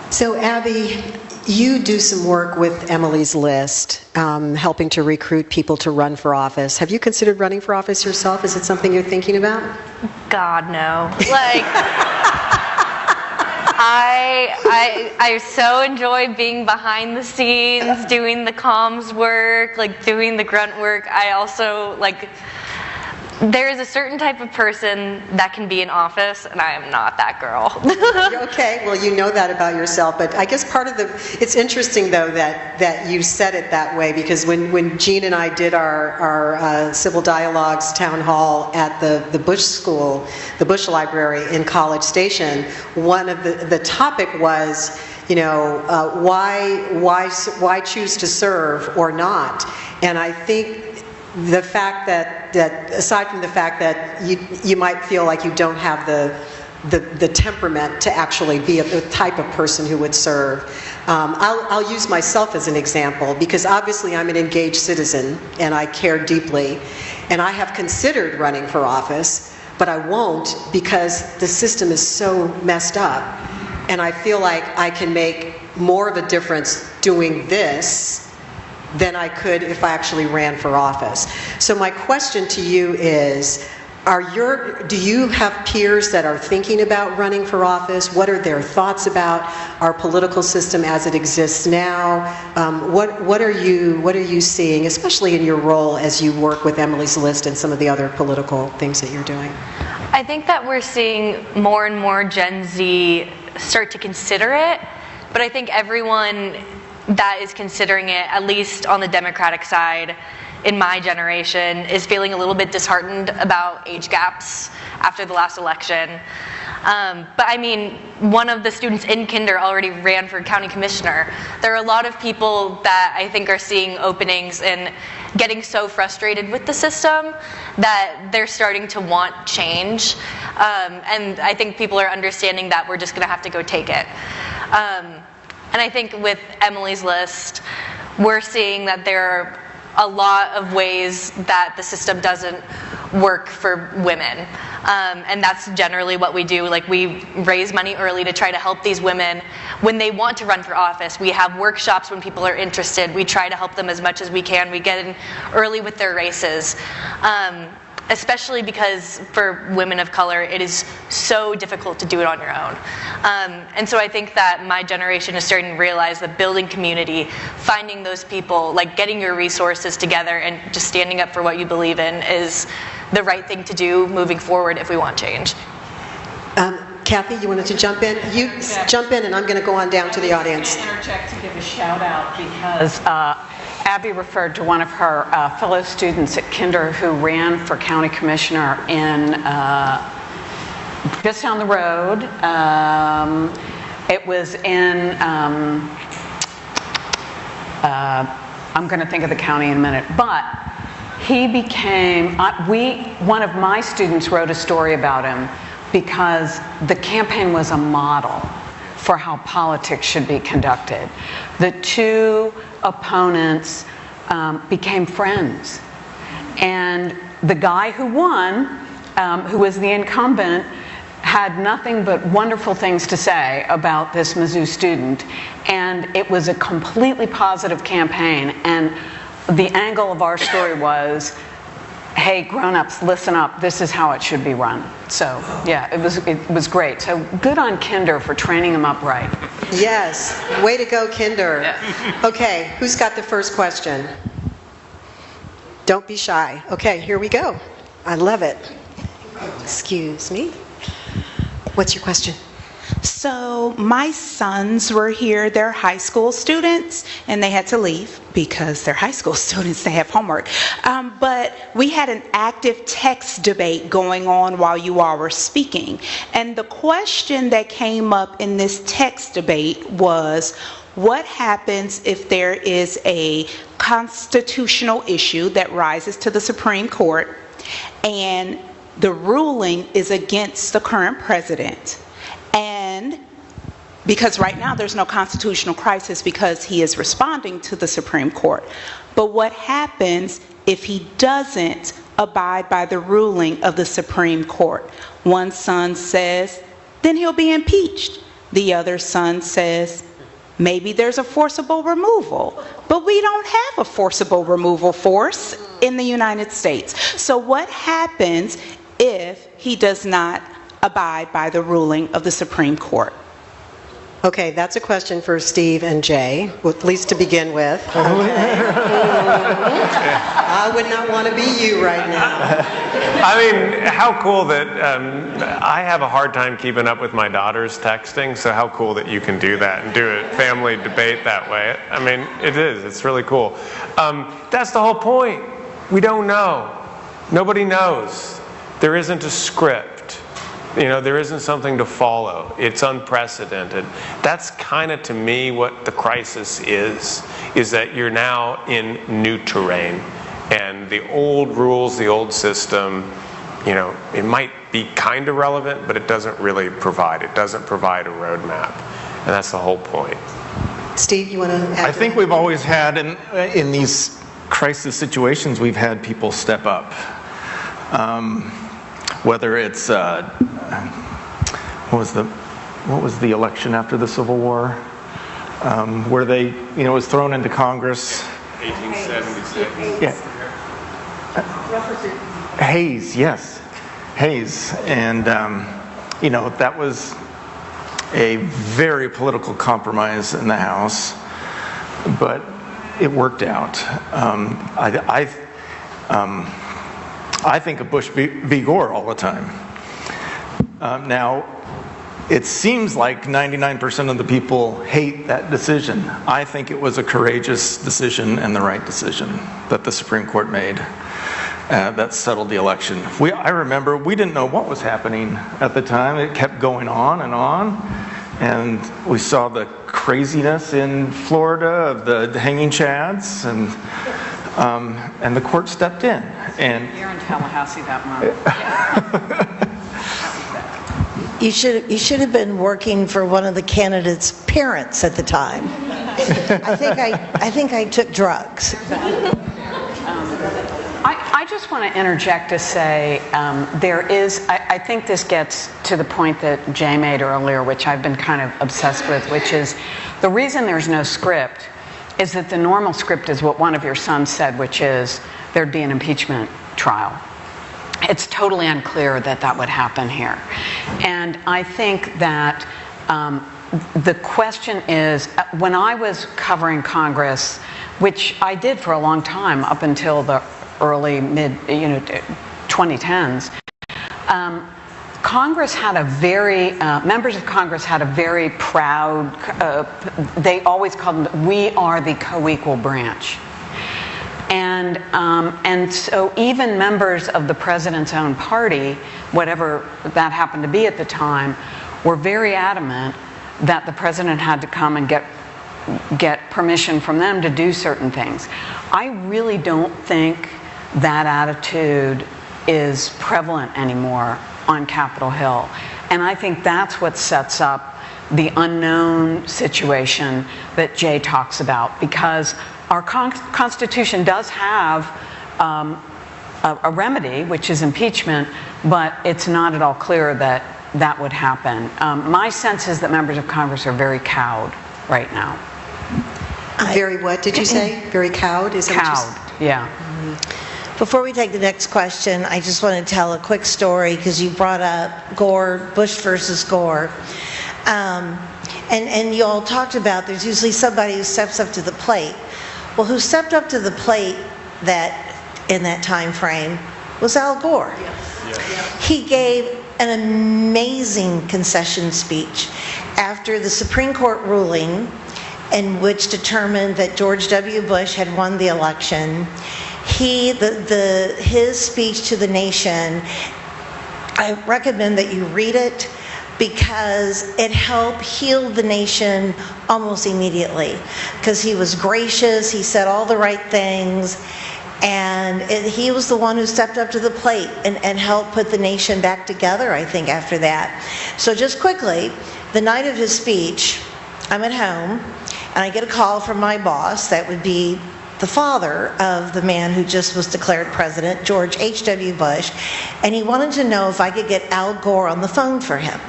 [SPEAKER 2] So, Abby, you do some work with Emily's List, helping to recruit people to run for office. Have you considered running for office yourself? Is it something you're thinking about?
[SPEAKER 6] God, no. I so enjoy being behind the scenes, doing the comms work, doing the grunt work. I also, there is a certain type of person that can be in office, and I am not that girl.
[SPEAKER 2] Okay, well, you know that about yourself, but I guess part of it's interesting, though, that you said it that way, because when Jean and I did our Civil Dialogues town hall at the Bush School, the Bush Library in College Station, one of the topic was, why choose to serve or not? And I think the fact that aside from the fact that you might feel like you don't have the temperament to actually be the type of person who would serve, I'll use myself as an example because obviously I'm an engaged citizen and I care deeply, and I have considered running for office, but I won't because the system is so messed up, and I feel like I can make more of a difference doing this than I could if I actually ran for office. So my question to you is, do you have peers that are thinking about running for office? What are their thoughts about our political system as it exists now? What are you seeing, especially in your role as you work with Emily's List and some of the other political things that you're doing?
[SPEAKER 6] I think that we're seeing more and more Gen Z start to consider it, but I think everyone that is considering it, at least on the Democratic side, in my generation, is feeling a little bit disheartened about age gaps after the last election. But I mean, one of the students in kinder already ran for county commissioner. There are a lot of people that I think are seeing openings and getting so frustrated with the system that they're starting to want change. And I think people are understanding that we're just gonna have to go take it. And I think with Emily's List, we're seeing that there are a lot of ways that the system doesn't work for women. And that's generally what we do. Like, we raise money early to try to help these women when they want to run for office. We have workshops when people are interested. We try to help them as much as we can. We get in early with their races. Especially because for women of color, it is so difficult to do it on your own. And so I think that my generation is starting to realize that building community, finding those people, like getting your resources together and just standing up for what you believe in is the right thing to do moving forward if we want change.
[SPEAKER 2] Kathy, you wanted to jump in? You jump in and I'm going to go on down to the audience.
[SPEAKER 4] I'm going to interject to give a shout out because Abby referred to one of her fellow students at Kinder who ran for county commissioner in just down the road. It was in, I'm going to think of the county in a minute, but he became, one of my students wrote a story about him because the campaign was a model for how politics should be conducted. The two opponents became friends. And the guy who won, who was the incumbent, had nothing but wonderful things to say about this Mizzou student. And it was a completely positive campaign. And the angle of our story was, hey, grown-ups, listen up, this is how it should be run. So, yeah, it was great. So good on Kinder for training them up right.
[SPEAKER 2] Yes, way to go, Kinder.
[SPEAKER 4] Yeah.
[SPEAKER 2] Okay, who's got the first question? Don't be shy. Okay, here we go. I love it. Excuse me. What's your question?
[SPEAKER 7] So my sons were here. They're high school students, and they had to leave because they're high school students. They have homework. But we had an active text debate going on while you all were speaking. And the question that came up in this text debate was, what happens if there is a constitutional issue that rises to the Supreme Court and the ruling is against the current president? And because right now there's no constitutional crisis because he is responding to the Supreme Court. But what happens if he doesn't abide by the ruling of the Supreme Court? One son says, then he'll be impeached. The other son says, maybe there's a forcible removal. But we don't have a forcible removal force in the United States. So what happens if he does not abide by the ruling of the Supreme Court?
[SPEAKER 2] Okay, that's a question for Steve and Jay, at least to begin with. Okay. I would not want to be you right now.
[SPEAKER 3] I mean, how cool that I have a hard time keeping up with my daughter's texting, so how cool that you can do that and do a family debate that way. I mean, it is. It's really cool. That's the whole point. We don't know. Nobody knows. There isn't a script. You know, there isn't something to follow. It's unprecedented. That's kind of, to me, what the crisis is that you're now in new terrain. And the old rules, the old system, you know, it might be kind of relevant, but it doesn't really provide. It doesn't provide a roadmap. And that's the whole point.
[SPEAKER 2] Steve, you want to add?
[SPEAKER 5] I think we've always had, in these crisis situations, we've had people step up. Whether it's, what was the election after the Civil War? Where they, was thrown into Congress.
[SPEAKER 3] 1876.
[SPEAKER 5] Yeah. Hayes, yes. Hayes. And, that was a very political compromise in the House, but it worked out. I think of Bush v. Gore all the time. Now, it seems like 99% of the people hate that decision. I think it was a courageous decision and the right decision that the Supreme Court made that settled the election. I remember we didn't know what was happening at the time. It kept going on, and we saw the craziness in Florida of the hanging chads, and the court stepped in. And
[SPEAKER 4] You're in Tallahassee that month.
[SPEAKER 1] You should have been working for one of the candidates' parents at the time. I think I took drugs.
[SPEAKER 4] I just want to interject to say I think this gets to the point that Jay made earlier, which I've been kind of obsessed with, which is the reason there's no script is that the normal script is what one of your sons said, which is there'd be an impeachment trial. It's totally unclear that would happen here. And I think that the question is, when I was covering Congress, which I did for a long time up until the early mid 2010s, Congress had a very members of Congress had a very proud they always called them, we are the co-equal branch. And so even members of the president's own party, whatever that happened to be at the time, were very adamant that the president had to come and get permission from them to do certain things. I really don't think that attitude is prevalent anymore on Capitol Hill. And I think that's what sets up the unknown situation that Jay talks about, because our Constitution does have a remedy, which is impeachment, but it's not at all clear that would happen. My sense is that members of Congress are very cowed right now.
[SPEAKER 2] Very what did you say? Very cowed? Is that
[SPEAKER 4] Cowed, yeah.
[SPEAKER 1] Before we take the next question, I just want to tell a quick story because you brought up Gore, Bush versus Gore. And you all talked about there's usually somebody who steps up to the plate. Well, who stepped up to the plate in that time frame was Al Gore. Yes. He gave an amazing concession speech after the Supreme Court ruling in which determined that George W. Bush had won the election. His speech to the nation, I recommend that you read it because it helped heal the nation almost immediately. Because he was gracious, he said all the right things, and he was the one who stepped up to the plate and helped put the nation back together, I think, after that. So just quickly, the night of his speech, I'm at home, and I get a call from my boss, that would be the father of the man who just was declared president, George H.W. Bush, and he wanted to know if I could get Al Gore on the phone for him.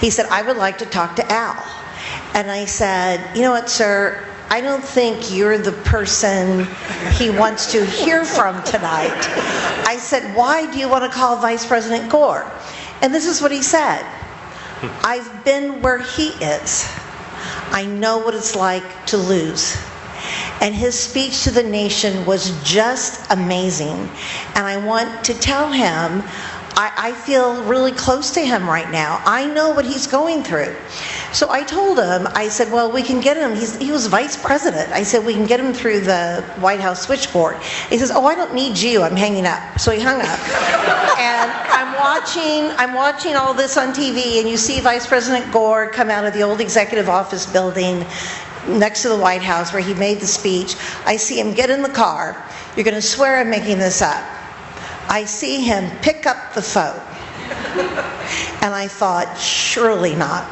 [SPEAKER 1] He said, I would like to talk to Al. And I said, you know what, sir, I don't think you're the person he wants to hear from tonight. I said, why do you want to call Vice President Gore? And this is what he said. I've been where he is. I know what it's like to lose. And his speech to the nation was just amazing. And I want to tell him, I feel really close to him right now. I know what he's going through. So I told him, I said, well, we can get him. He was vice president. I said, we can get him through the White House switchboard. He says, oh, I don't need you. I'm hanging up. So he hung up. And I'm watching all this on TV, and you see Vice President Gore come out of the old executive office building next to the White House where he made the speech. I see him get in the car. You're going to swear I'm making this up. I see him pick up the phone. And I thought, surely not.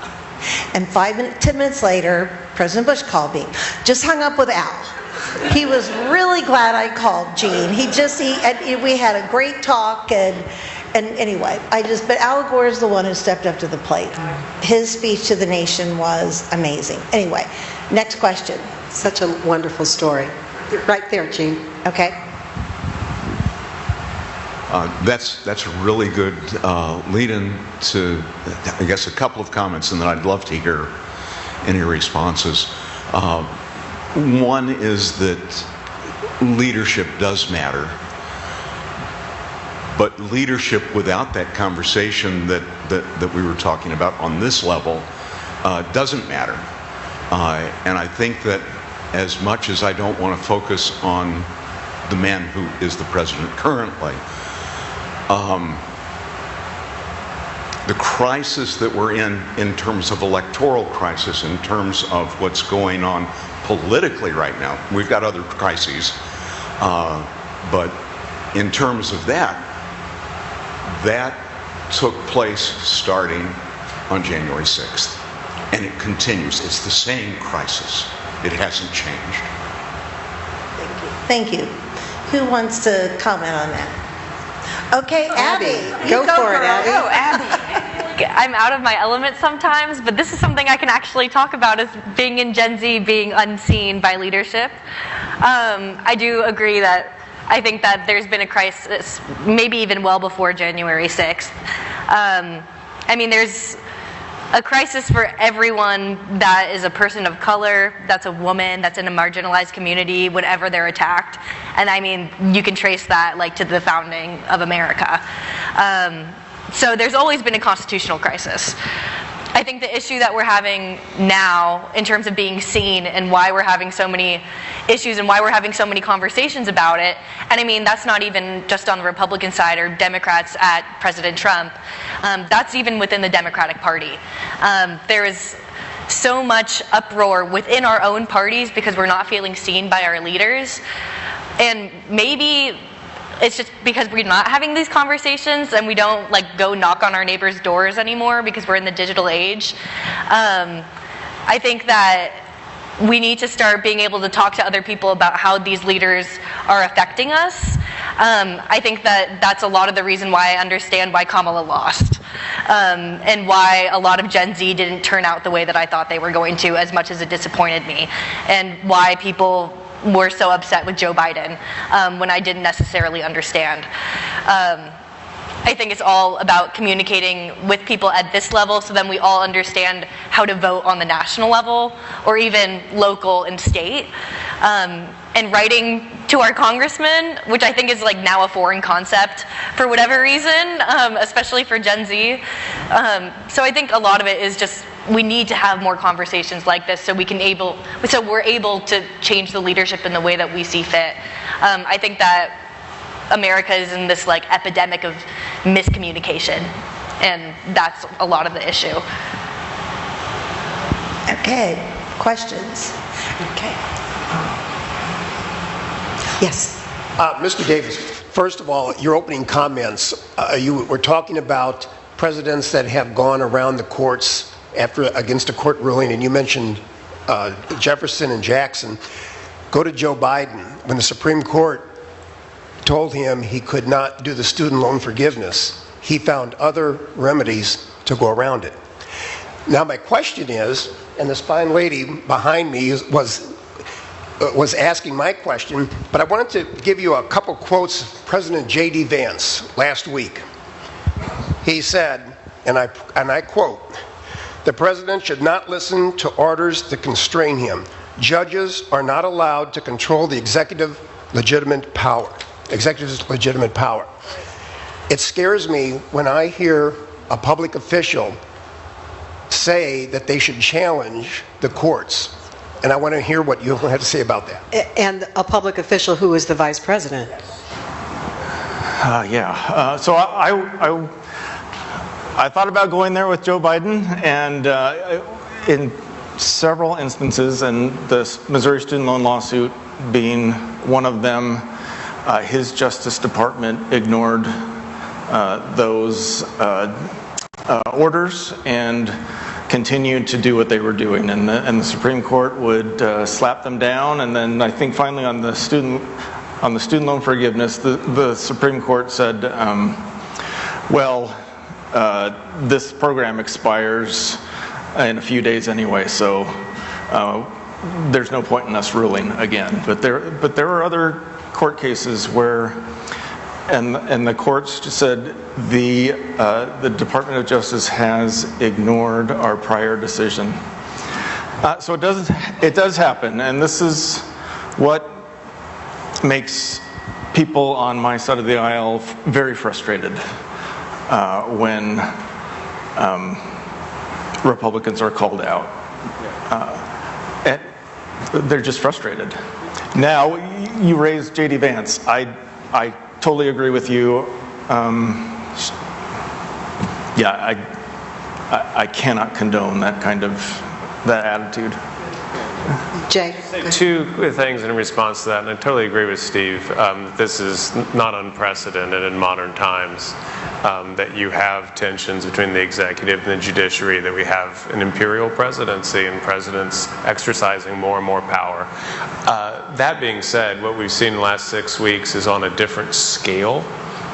[SPEAKER 1] And 10 minutes later, President Bush called me. Just hung up with Al. He was really glad I called Gene. And we had a great talk, and anyway, but Al Gore is the one who stepped up to the plate. His speech to the nation was amazing. Anyway, next question.
[SPEAKER 2] Such a wonderful story. Right there, Gene.
[SPEAKER 1] Okay.
[SPEAKER 8] That's a really good lead-in to, I guess, a couple of comments, and then I'd love to hear any responses. One is that leadership does matter, but leadership without that conversation that we were talking about on this level doesn't matter. And I think that as much as I don't want to focus on the man who is the president currently, the crisis that we're in terms of electoral crisis, in terms of what's going on politically right now, we've got other crises, but in terms of that took place starting on January 6th, and it continues. It's the same crisis. It hasn't changed.
[SPEAKER 1] Thank you. Who wants to comment on that? Okay, Abby.
[SPEAKER 2] Go for it, Abby.
[SPEAKER 6] Oh, Abby. I'm out of my element sometimes, but this is something I can actually talk about, as being in Gen Z, being unseen by leadership. I do agree that I think that there's been a crisis, maybe even well before January 6th. I mean, there's a crisis for everyone that is a person of color, that's a woman, that's in a marginalized community, whenever they're attacked. And I mean, you can trace that to the founding of America. So there's always been a constitutional crisis. I think the issue that we're having now in terms of being seen, and why we're having so many issues and why we're having so many conversations about it, and I mean, that's not even just on the Republican side or Democrats at President Trump, that's even within the Democratic Party. There is so much uproar within our own parties because we're not feeling seen by our leaders, and maybe it's just because we're not having these conversations and we don't go knock on our neighbors' doors anymore because we're in the digital age. I think that we need to start being able to talk to other people about how these leaders are affecting us. I think that that's a lot of the reason why I understand why Kamala lost, and why a lot of Gen Z didn't turn out the way that I thought they were going to, as much as it disappointed me, and why people were so upset with Joe Biden when I didn't necessarily understand. I think it's all about communicating with people at this level, so then we all understand how to vote on the national level or even local and state. And writing to our congressmen, which I think is now a foreign concept for whatever reason, especially for Gen Z. So I think a lot of it is just we need to have more conversations like this so we're able to change the leadership in the way that we see fit. I think that America is in this epidemic of miscommunication, and that's a lot of the issue.
[SPEAKER 1] Okay, questions? Okay. Yes.
[SPEAKER 9] Mr. Davis, first of all, your opening comments, you were talking about presidents that have gone around the courts against a court ruling, and you mentioned Jefferson and Jackson. Go to Joe Biden. When the Supreme Court told him he could not do the student loan forgiveness, he found other remedies to go around it. Now my question is, and this fine lady behind me was asking my question, but I wanted to give you a couple quotes of President J.D. Vance last week. He said, and I quote, "The president should not listen to orders that constrain him. Judges are not allowed to control the executive's legitimate power." It scares me when I hear a public official say that they should challenge the courts. And I want to hear what you have to say about that.
[SPEAKER 2] And a public official who is the vice president.
[SPEAKER 5] So I thought about going there with Joe Biden, and in several instances, and the Missouri student loan lawsuit being one of them, his Justice Department ignored those orders, and continued to do what they were doing, and the Supreme Court would slap them down, and then I think finally on the student loan forgiveness, the Supreme Court said, this program expires in a few days anyway, so there's no point in us ruling again. But there are other court cases where, and the courts just said the Department of Justice has ignored our prior decision. So it does happen, and this is what makes people on my side of the aisle very frustrated when Republicans are called out. And they're just frustrated. Now, you raised J.D. Vance. I totally agree with you. I cannot condone that attitude.
[SPEAKER 2] Jay?
[SPEAKER 3] Two things in response to that, and I totally agree with Steve. This is not unprecedented in modern times, that you have tensions between the executive and the judiciary, that we have an imperial presidency and presidents exercising more and more power. That being said, what we've seen in the last 6 weeks is on a different scale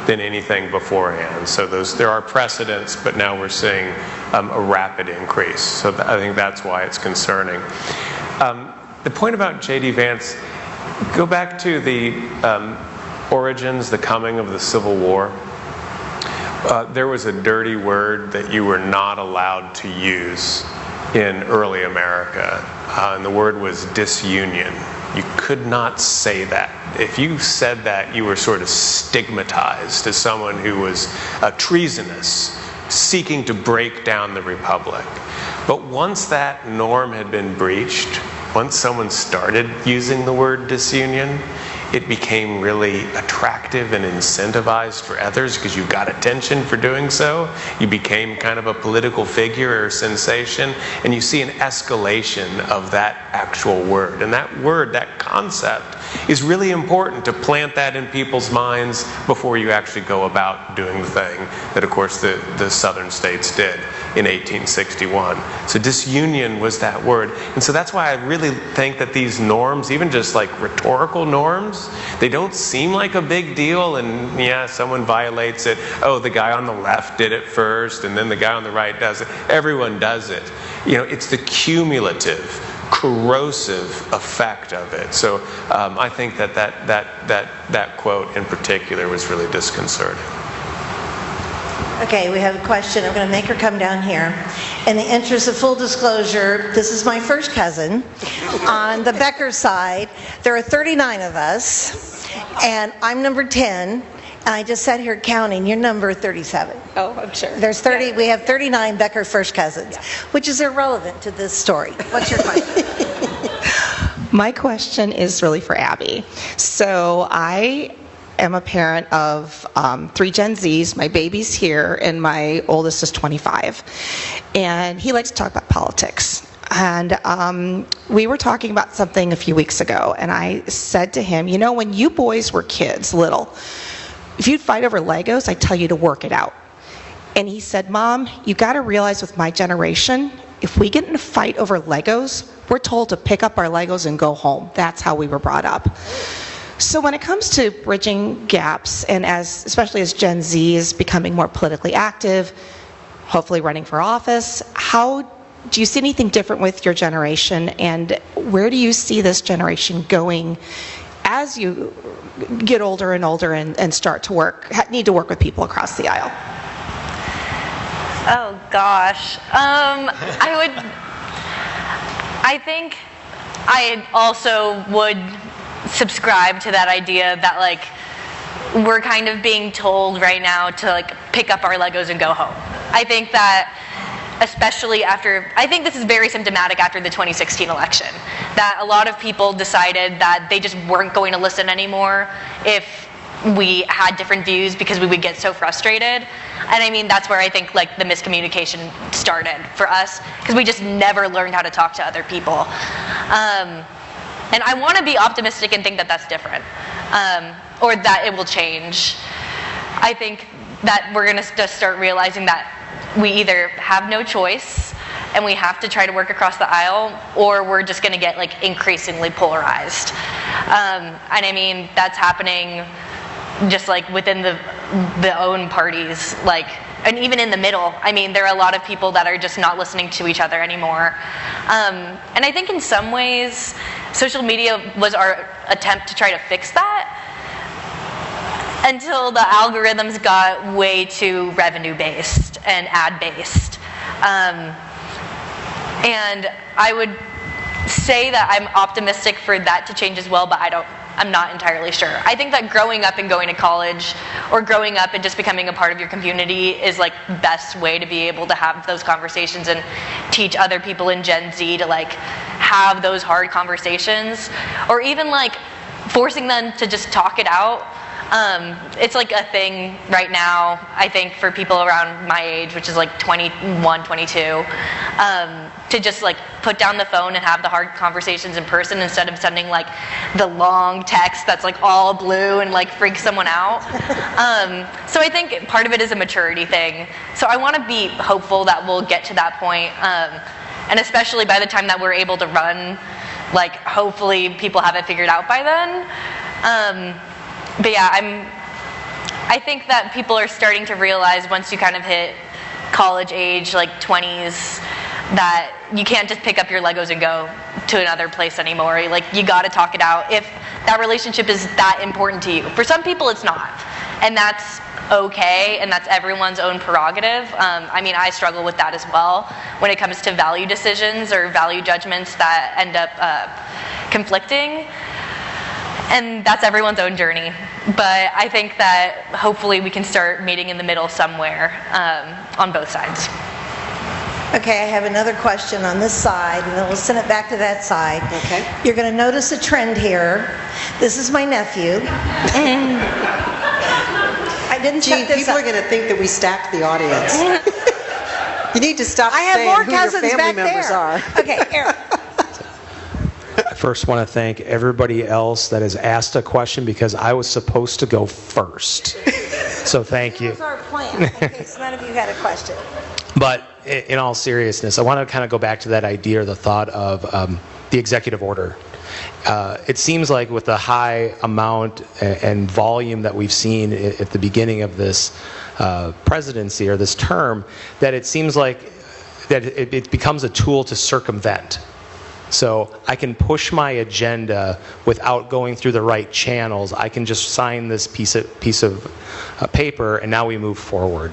[SPEAKER 3] than anything beforehand. So there are precedents, but now we're seeing a rapid increase. So I think that's why it's concerning. The point about J.D. Vance, go back to the origins, the coming of the Civil War. There was a dirty word that you were not allowed to use in early America, and the word was disunion. You could not say that. If you said that, you were sort of stigmatized as someone who was treasonous, seeking to break down the republic. But once that norm had been breached, once someone started using the word disunion, it became really attractive and incentivized for others because you got attention for doing so. You became kind of a political figure or sensation, and you see an escalation of that actual word. And that word, that concept, is really important to plant that in people's minds before you actually go about doing the thing that, of course, the southern states did in 1861. So disunion was that word. And so that's why I really think that these norms, even just like rhetorical norms, they don't seem like a big deal, and yeah, someone violates it. Oh, the guy on the left did it first, and then the guy on the right does it. Everyone does it. You know, it's the cumulative, corrosive effect of it. So I think that quote in particular was really disconcerting.
[SPEAKER 1] Okay, we have a question. I'm going to make her come down here. In the interest of full disclosure, this is my first cousin. On the Becker side, there are 39 of us, and I'm number 10. And I just sat here counting. You're number 37.
[SPEAKER 10] Oh, I'm sure.
[SPEAKER 1] There's 30. Yeah. We have 39 Becker first cousins, which is irrelevant to this story. What's your question?
[SPEAKER 10] My question is really for Abby. So I am a parent of 3 Gen Zs. My baby's here, and my oldest is 25. And he likes to talk about politics. And we were talking about something a few weeks ago, and I said to him, you know, when you boys were kids, little, if you'd fight over Legos, I'd tell you to work it out. And he said, Mom, you got to realize with my generation, if we get in a fight over Legos, we're told to pick up our Legos and go home. That's how we were brought up. So when it comes to bridging gaps, and especially as Gen Z is becoming more politically active, hopefully running for office, how do you see anything different with your generation, and where do you see this generation going as you get older and older and start to need to work with people across the aisle?
[SPEAKER 6] Oh gosh, I think I also would subscribe to that idea that like we're kind of being told right now to like pick up our Legos and go home. I think that especially I think this is very symptomatic after the 2016 election, that a lot of people decided that they just weren't going to listen anymore if we had different views because we would get so frustrated. And I mean, that's where I think like the miscommunication started for us, because we just never learned how to talk to other people. And I want to be optimistic and think that that's different, or that it will change. I think that we're going to just start realizing that we either have no choice and we have to try to work across the aisle, or we're just going to get like increasingly polarized. And I mean, that's happening just like within the own parties, like, and even in the middle. I mean, there are a lot of people that are just not listening to each other anymore. And I think in some ways, social media was our attempt to try to fix that, until the algorithms got way too revenue-based and ad-based. And I would say that I'm optimistic for that to change as well, but I'm not entirely sure. I think that growing up and going to college, or growing up and just becoming a part of your community, is like the best way to be able to have those conversations and teach other people in Gen Z to like have those hard conversations, or even like forcing them to just talk it out. It's like a thing right now, I think, for people around my age, which is like 21, 22, to just like put down the phone and have the hard conversations in person instead of sending like the long text that's like all blue and like freaks someone out. So I think part of it is a maturity thing. So I want to be hopeful that we'll get to that point, and especially by the time that we're able to run, like hopefully people have it figured out by then. But yeah, I think that people are starting to realize once you kind of hit college age, like 20s, that you can't just pick up your Legos and go to another place anymore. Like, you got to talk it out if that relationship is that important to you. For some people, it's not. And that's okay, and that's everyone's own prerogative. I mean, I struggle with that as well when it comes to value decisions or value judgments that end up conflicting. And that's everyone's own journey. But I think that hopefully we can start meeting in the middle somewhere on both sides.
[SPEAKER 1] Okay, I have another question on this side, and then we'll send it back to that side.
[SPEAKER 2] Okay.
[SPEAKER 1] You're going to notice a trend here. This is my nephew. I didn't
[SPEAKER 2] Gee,
[SPEAKER 1] set this
[SPEAKER 2] people
[SPEAKER 1] up.
[SPEAKER 2] are going to think that we stacked the audience. You need to stop
[SPEAKER 1] I have
[SPEAKER 2] saying
[SPEAKER 1] more
[SPEAKER 2] who your
[SPEAKER 1] cousins
[SPEAKER 2] family
[SPEAKER 1] back
[SPEAKER 2] members
[SPEAKER 1] there.
[SPEAKER 2] are.
[SPEAKER 1] Okay, Eric.
[SPEAKER 11] I first want to thank everybody else that has asked a question, because I was supposed to go first. So thank you.
[SPEAKER 1] That was our plan, in case none of you had a question.
[SPEAKER 11] But in all seriousness, I want to kind of go back to that idea or the thought of the executive order. It seems like with the high amount and volume that we've seen at the beginning of this presidency or this term, that it seems like that it becomes a tool to circumvent. So I can push my agenda without going through the right channels. I can just sign this piece of paper, and now we move forward.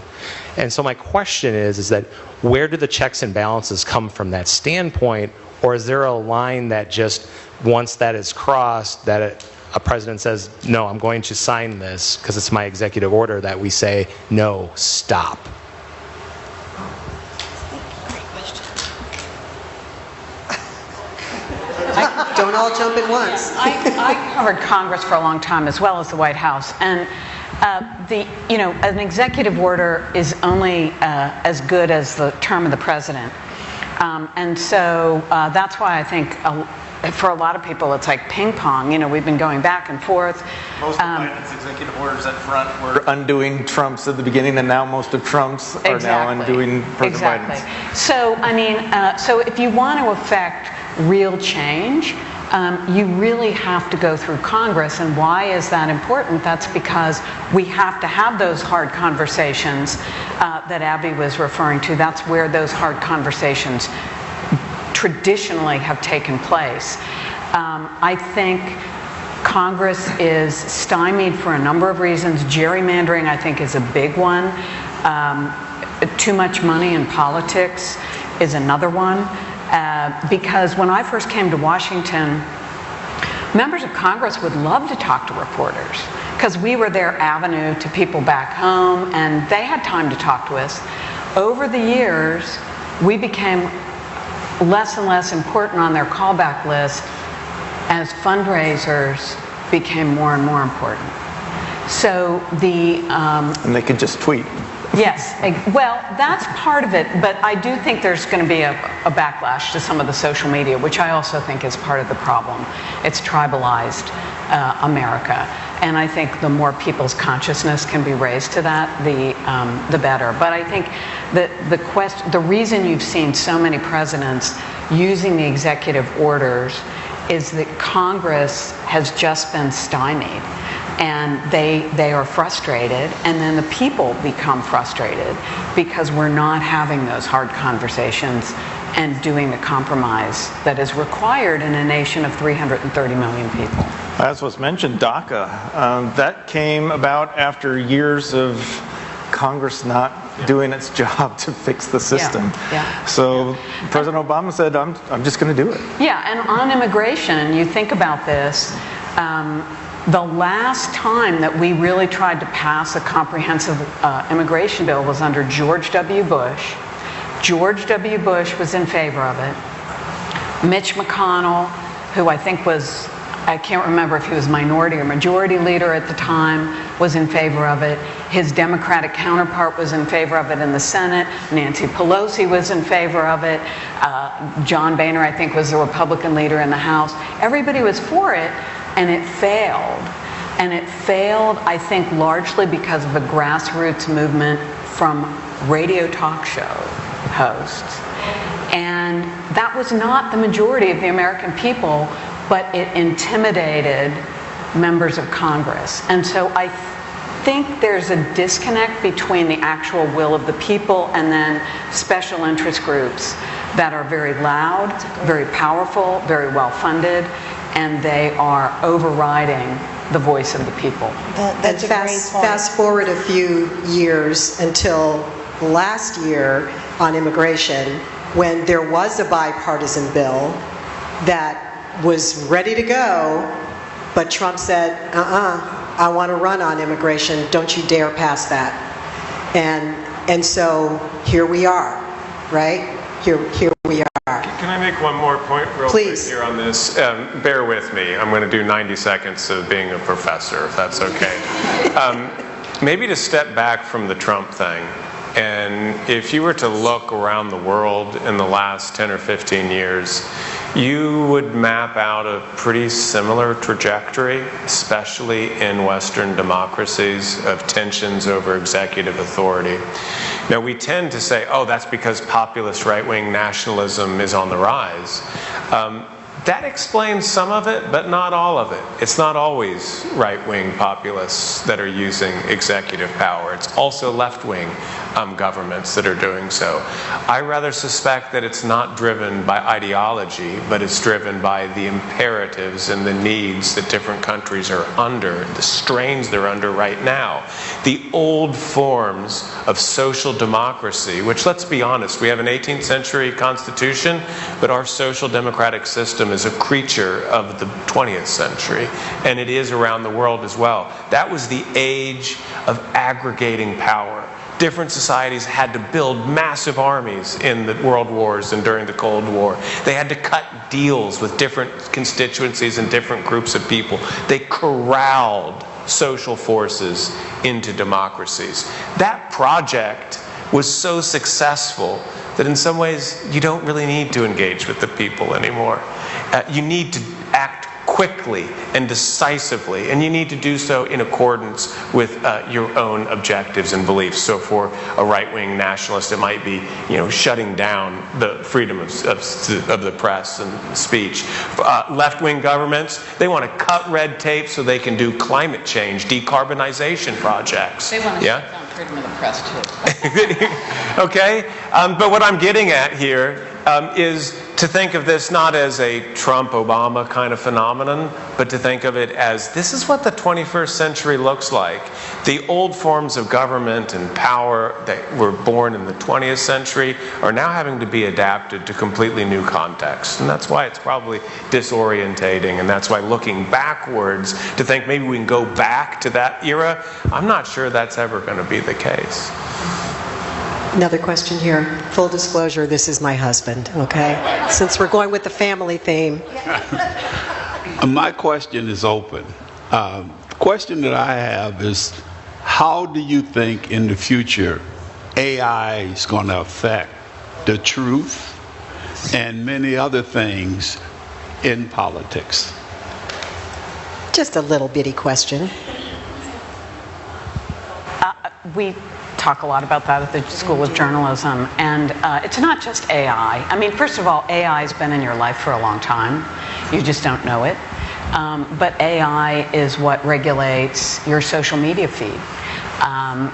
[SPEAKER 11] And so my question is that where do the checks and balances come from that standpoint, or is there a line that just once that is crossed, that a president says, no, I'm going to sign this because it's my executive order, that we say, no, stop?
[SPEAKER 2] Don't all jump at once.
[SPEAKER 4] I covered Congress for a long time, as well as the White House, and an executive order is only as good as the term of the president, and so that's why I think for a lot of people it's like ping pong. We've been going back and forth.
[SPEAKER 5] Most of Biden's executive orders at front were undoing Trump's at the beginning, and now most of Trump's are now undoing President Biden's.
[SPEAKER 4] So I mean, so if you want to affect real change, you really have to go through Congress. And why is that important? That's because we have to have those hard conversations that Abby was referring to. That's where those hard conversations traditionally have taken place. I think Congress is stymied for a number of reasons. Gerrymandering, I think, is a big one. Too much money in politics is another one. Because when I first came to Washington, members of Congress would love to talk to reporters because we were their avenue to people back home, and they had time to talk to us. Over the years, we became less and less important on their callback list as fundraisers became more and more important. So and
[SPEAKER 5] they could just tweet
[SPEAKER 4] Yes, well, that's part of it, but I do think there's going to be a backlash to some of the social media, which I also think is part of the problem. It's tribalized America, and I think the more people's consciousness can be raised to that, the better. But I think the reason you've seen so many presidents using the executive orders is that Congress has just been stymied. And they are frustrated, and then the people become frustrated because we're not having those hard conversations and doing the compromise that is required in a nation of 330 million people.
[SPEAKER 5] As was mentioned, DACA, that came about after years of Congress not doing its job to fix the system. So President Obama said, I'm just going to do it.
[SPEAKER 4] Yeah, and on immigration, you think about this, the last time that we really tried to pass a comprehensive immigration bill was under George W. Bush. George W. Bush was in favor of it. Mitch McConnell, who I think was, I can't remember if he was minority or majority leader at the time, was in favor of it. His Democratic counterpart was in favor of it in the Senate. Nancy Pelosi was in favor of it. John Boehner, I think, was the Republican leader in the House. Everybody was for it. And it failed. And it failed, I think, largely because of a grassroots movement from radio talk show hosts. And that was not the majority of the American people, but it intimidated members of Congress. And so I think there's a disconnect between the actual will of the people and then special interest groups that are very loud, very powerful, very well funded, and they are overriding the voice of the people.
[SPEAKER 1] That's a great point.
[SPEAKER 2] Fast forward a few years until last year on immigration, when there was a bipartisan bill that was ready to go, but Trump said, I want to run on immigration, don't you dare pass that. And so here we are, right? Here we are.
[SPEAKER 3] Can I make one more point real quick here on this? Bear with me. I'm going to do 90 seconds of being a professor, if that's okay. Maybe to step back from the Trump thing, and if you were to look around the world in the last 10 or 15 years, you would map out a pretty similar trajectory, especially in Western democracies, of tensions over executive authority. Now, we tend to say, oh, that's because populist right-wing nationalism is on the rise. That explains some of it, but not all of it. It's not always right-wing populists that are using executive power. It's also left-wing governments that are doing so. I rather suspect that it's not driven by ideology, but it's driven by the imperatives and the needs that different countries are under, the strains they're under right now. The old forms of social democracy, which, let's be honest, we have an 18th century constitution, but our social democratic system is a creature of the 20th century, and it is around the world as well. That was the age of aggregating power. Different societies had to build massive armies in the world wars and during the Cold War. They had to cut deals with different constituencies and different groups of people. They corralled social forces into democracies. That project was so successful that in some ways you don't really need to engage with the people anymore. You need to act quickly and decisively, and you need to do so in accordance with your own objectives and beliefs. So for a right-wing nationalist, it might be, shutting down the freedom of the press and speech. Left-wing governments, they want to cut red tape so they can do climate change, decarbonization projects.
[SPEAKER 4] They want to shut down freedom of the press too.
[SPEAKER 3] Okay, but what I'm getting at here is to think of this not as a Trump-Obama kind of phenomenon, but to think of it as this is what the 21st century looks like. The old forms of government and power that were born in the 20th century are now having to be adapted to completely new contexts. And that's why it's probably disorientating, and that's why looking backwards to think maybe we can go back to that era, I'm not sure that's ever going to be the case.
[SPEAKER 2] Another question here. Full disclosure, this is my husband, okay? Since we're going with the family theme.
[SPEAKER 12] My question is open. The question that I have is, how do you think in the future AI is going to affect the truth and many other things in politics?
[SPEAKER 2] Just a little bitty question.
[SPEAKER 4] We talk a lot about that at the School of Journalism, and it's not just AI. I mean, first of all, AI has been in your life for a long time. You just don't know it. But AI is what regulates your social media feed.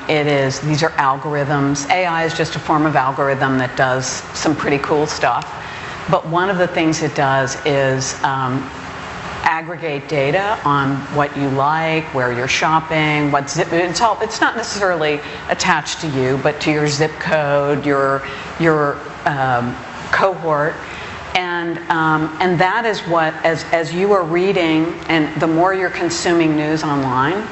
[SPEAKER 4] These are algorithms. AI is just a form of algorithm that does some pretty cool stuff. But one of the things it does is aggregate data on what you like, where you're shopping, it's not necessarily attached to you, but to your zip code, your cohort. And that is what, as you are reading, and the more you're consuming news online,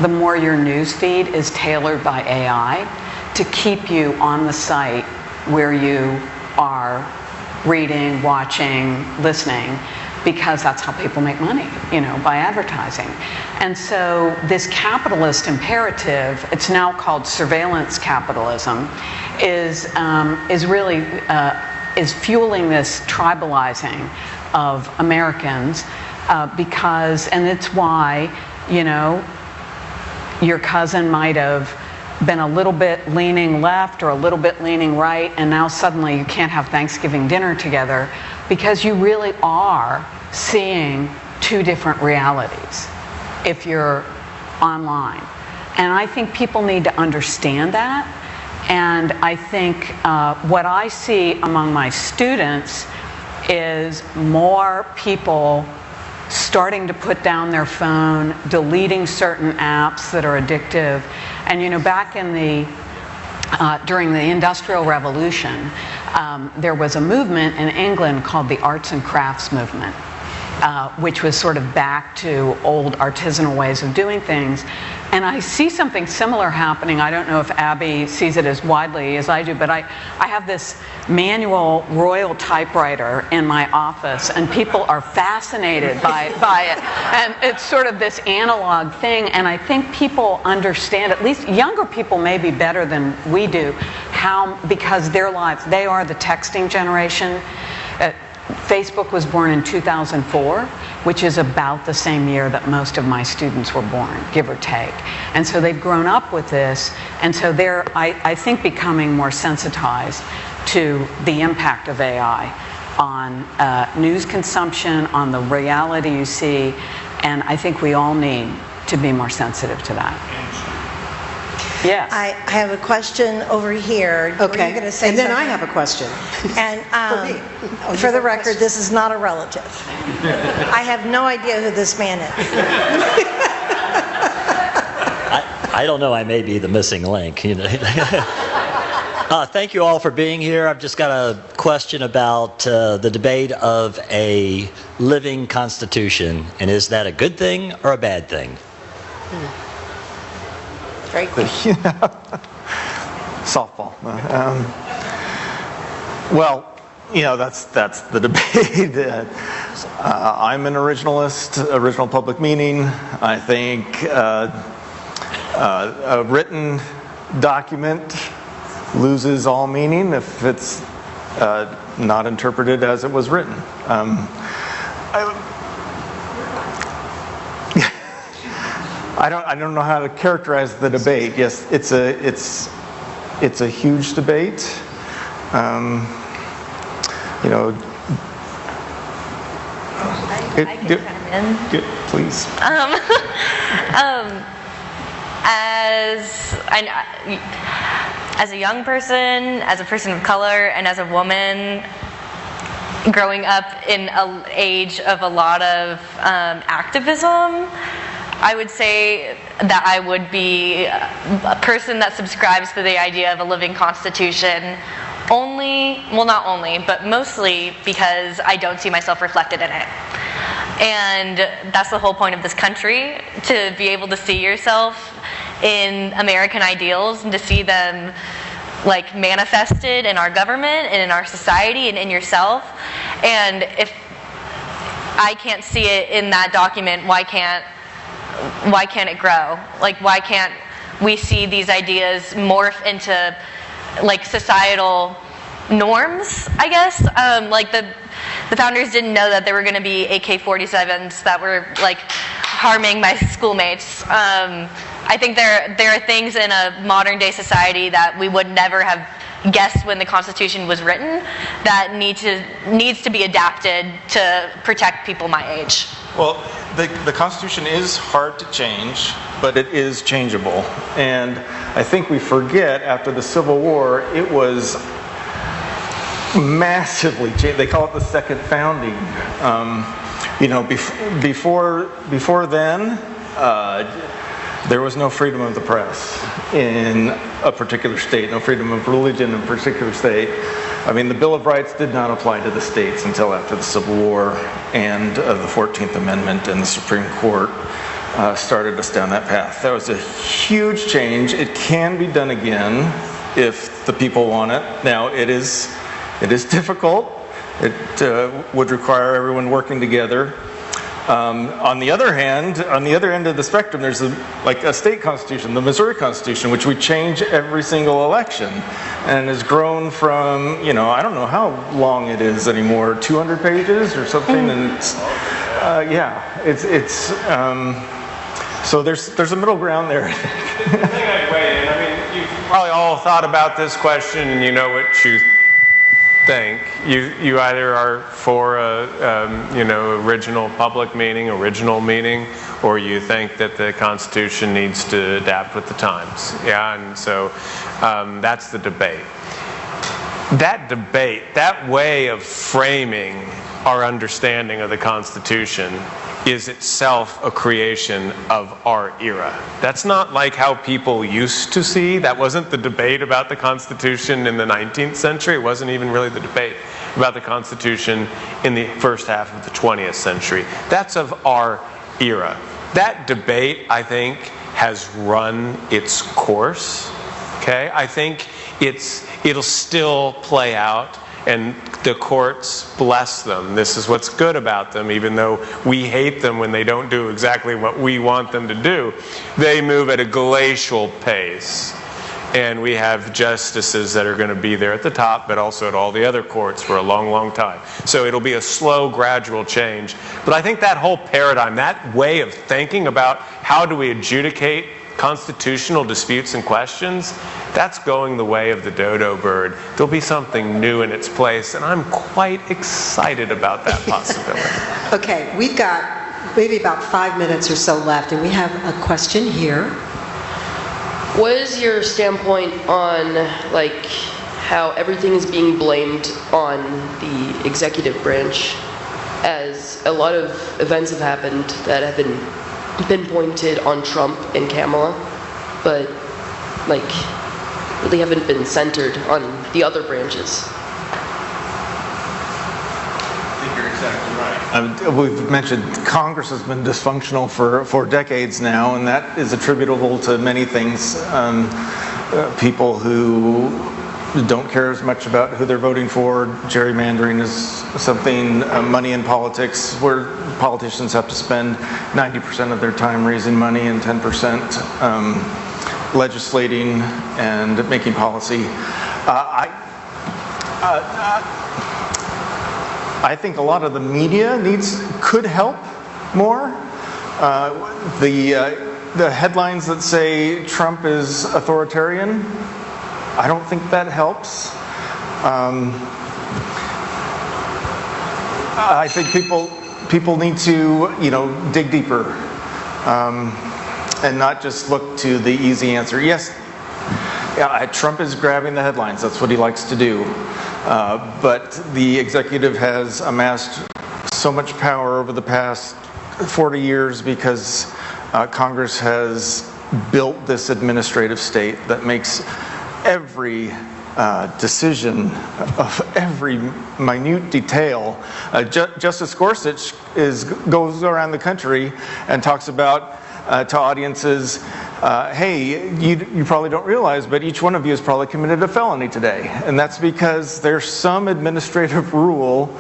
[SPEAKER 4] the more your news feed is tailored by AI to keep you on the site where you are reading, watching, listening, because that's how people make money, by advertising. And so this capitalist imperative, it's now called surveillance capitalism, is really is fueling this tribalizing of Americans because, and it's why, your cousin might have been a little bit leaning left or a little bit leaning right, and now suddenly you can't have Thanksgiving dinner together because you really are seeing two different realities if you're online. And I think people need to understand that. And I think what I see among my students is more people starting to put down their phone, deleting certain apps that are addictive. And back in during the Industrial Revolution, there was a movement in England called the Arts and Crafts movement, which was sort of back to old artisanal ways of doing things. And I see something similar happening. I don't know if Abby sees it as widely as I do, but I have this manual Royal typewriter in my office, and people are fascinated by it. And it's sort of this analog thing, and I think people understand, at least younger people maybe better than we do, because their lives, they are the texting generation. Facebook was born in 2004, which is about the same year that most of my students were born, give or take. And so they've grown up with this, and so they're, I think, becoming more sensitized to the impact of AI on news consumption, on the reality you see, and I think we all need to be more sensitive to that. Yes.
[SPEAKER 1] I have a question over here.
[SPEAKER 2] Okay.
[SPEAKER 1] Were you going to say
[SPEAKER 2] and then
[SPEAKER 1] something?
[SPEAKER 2] I have a question.
[SPEAKER 1] And for the record, this is not a relative. I have no idea who this man is.
[SPEAKER 13] I don't know. I may be the missing link. Thank you all for being here. I've just got a question about the debate of a living constitution, and is that a good thing or a bad thing?
[SPEAKER 1] Great question.
[SPEAKER 5] Softball. Well, that's the debate. I'm an originalist, original public meaning. I think a written document loses all meaning if it's not interpreted as it was written. I don't know how to characterize the debate. Yes, it's a huge debate.
[SPEAKER 6] I can chime in.
[SPEAKER 5] Please.
[SPEAKER 6] As a young person, as a person of color, and as a woman, growing up in an age of a lot of activism, I would say that I would be a person that subscribes to the idea of a living constitution not only, but mostly because I don't see myself reflected in it. And that's the whole point of this country, to be able to see yourself in American ideals and to see them manifested in our government and in our society and in yourself. And if I can't see it in that document, why can't it grow? Why can't we see these ideas morph into like societal norms, I guess. Like the founders didn't know that there were going to be AK-47s that were like harming my schoolmates. I think there are things in a modern day society that we would never have guessed when the Constitution was written that needs to be adapted to protect people my age.
[SPEAKER 5] Well, the Constitution is hard to change, but it is changeable. And I think we forget after the Civil War, it was massively changed. They call it the second founding. Before then, there was no freedom of the press in a particular state, no freedom of religion in a particular state. I mean, the Bill of Rights did not apply to the states until after the Civil War and the 14th Amendment, and the Supreme Court started us down that path. That was a huge change. It can be done again if the people want it. Now, it is difficult. It would require everyone working together. On the other hand, on the other end of the spectrum, there's a state constitution, the Missouri Constitution, which we change every single election, and has grown from, I don't know how long it is anymore, 200 pages or something, and so there's a middle ground there.
[SPEAKER 3] I think I'd weigh in. I mean, you've probably all thought about this question, and you know what you think. You either are for original public meaning, original meaning, or you think that the Constitution needs to adapt with the times. Yeah, and so that's the debate. That debate, that way of framing our understanding of the Constitution is itself a creation of our era. That's not like how people used to see. That wasn't the debate about the Constitution in the 19th century. It wasn't even really the debate about the Constitution in the first half of the 20th century. That's of our era. That debate, I think, has run its course. Okay? I think it'll still play out, and the courts bless them. This is what's good about them, even though we hate them when they don't do exactly what we want them to do. They move at a glacial pace. And we have justices that are going to be there at the top, but also at all the other courts for a long, long time. So it'll be a slow, gradual change. But I think that whole paradigm, that way of thinking about how do we adjudicate constitutional disputes and questions, that's going the way of the dodo bird. There'll be something new in its place, and I'm quite excited about that possibility.
[SPEAKER 2] Okay, we've got maybe about 5 minutes or so left, and we have a question here.
[SPEAKER 14] What is your standpoint on how everything is being blamed on the executive branch, as a lot of events have happened that have been pinpointed on Trump and Kamala, but really haven't been centered on the other branches?
[SPEAKER 5] I think you're exactly right. We've mentioned Congress has been dysfunctional for decades now, and that is attributable to many things. People who don't care as much about who they're voting for. Gerrymandering is something, money in politics, where politicians have to spend 90% of their time raising money and 10% legislating and making policy. I think a lot of the media could help more. The headlines that say Trump is authoritarian, I don't think that helps. I think people need to dig deeper and not just look to the easy answer. Yes, Trump is grabbing the headlines. That's what he likes to do. But the executive has amassed so much power over the past 40 years because Congress has built this administrative state that makes every decision of every minute detail. Justice Gorsuch goes around the country and talks about to audiences, hey, you probably don't realize, but each one of you has probably committed a felony today. And that's because there's some administrative rule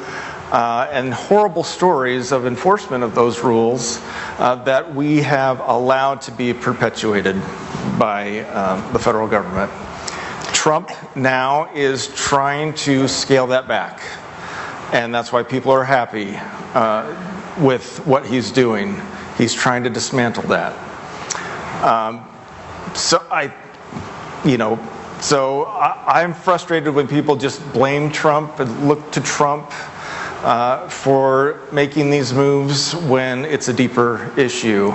[SPEAKER 5] and horrible stories of enforcement of those rules that we have allowed to be perpetuated by the federal government. Trump now is trying to scale that back, and that's why people are happy with what he's doing. He's trying to dismantle that. I'm frustrated when people just blame Trump and look to Trump for making these moves when it's a deeper issue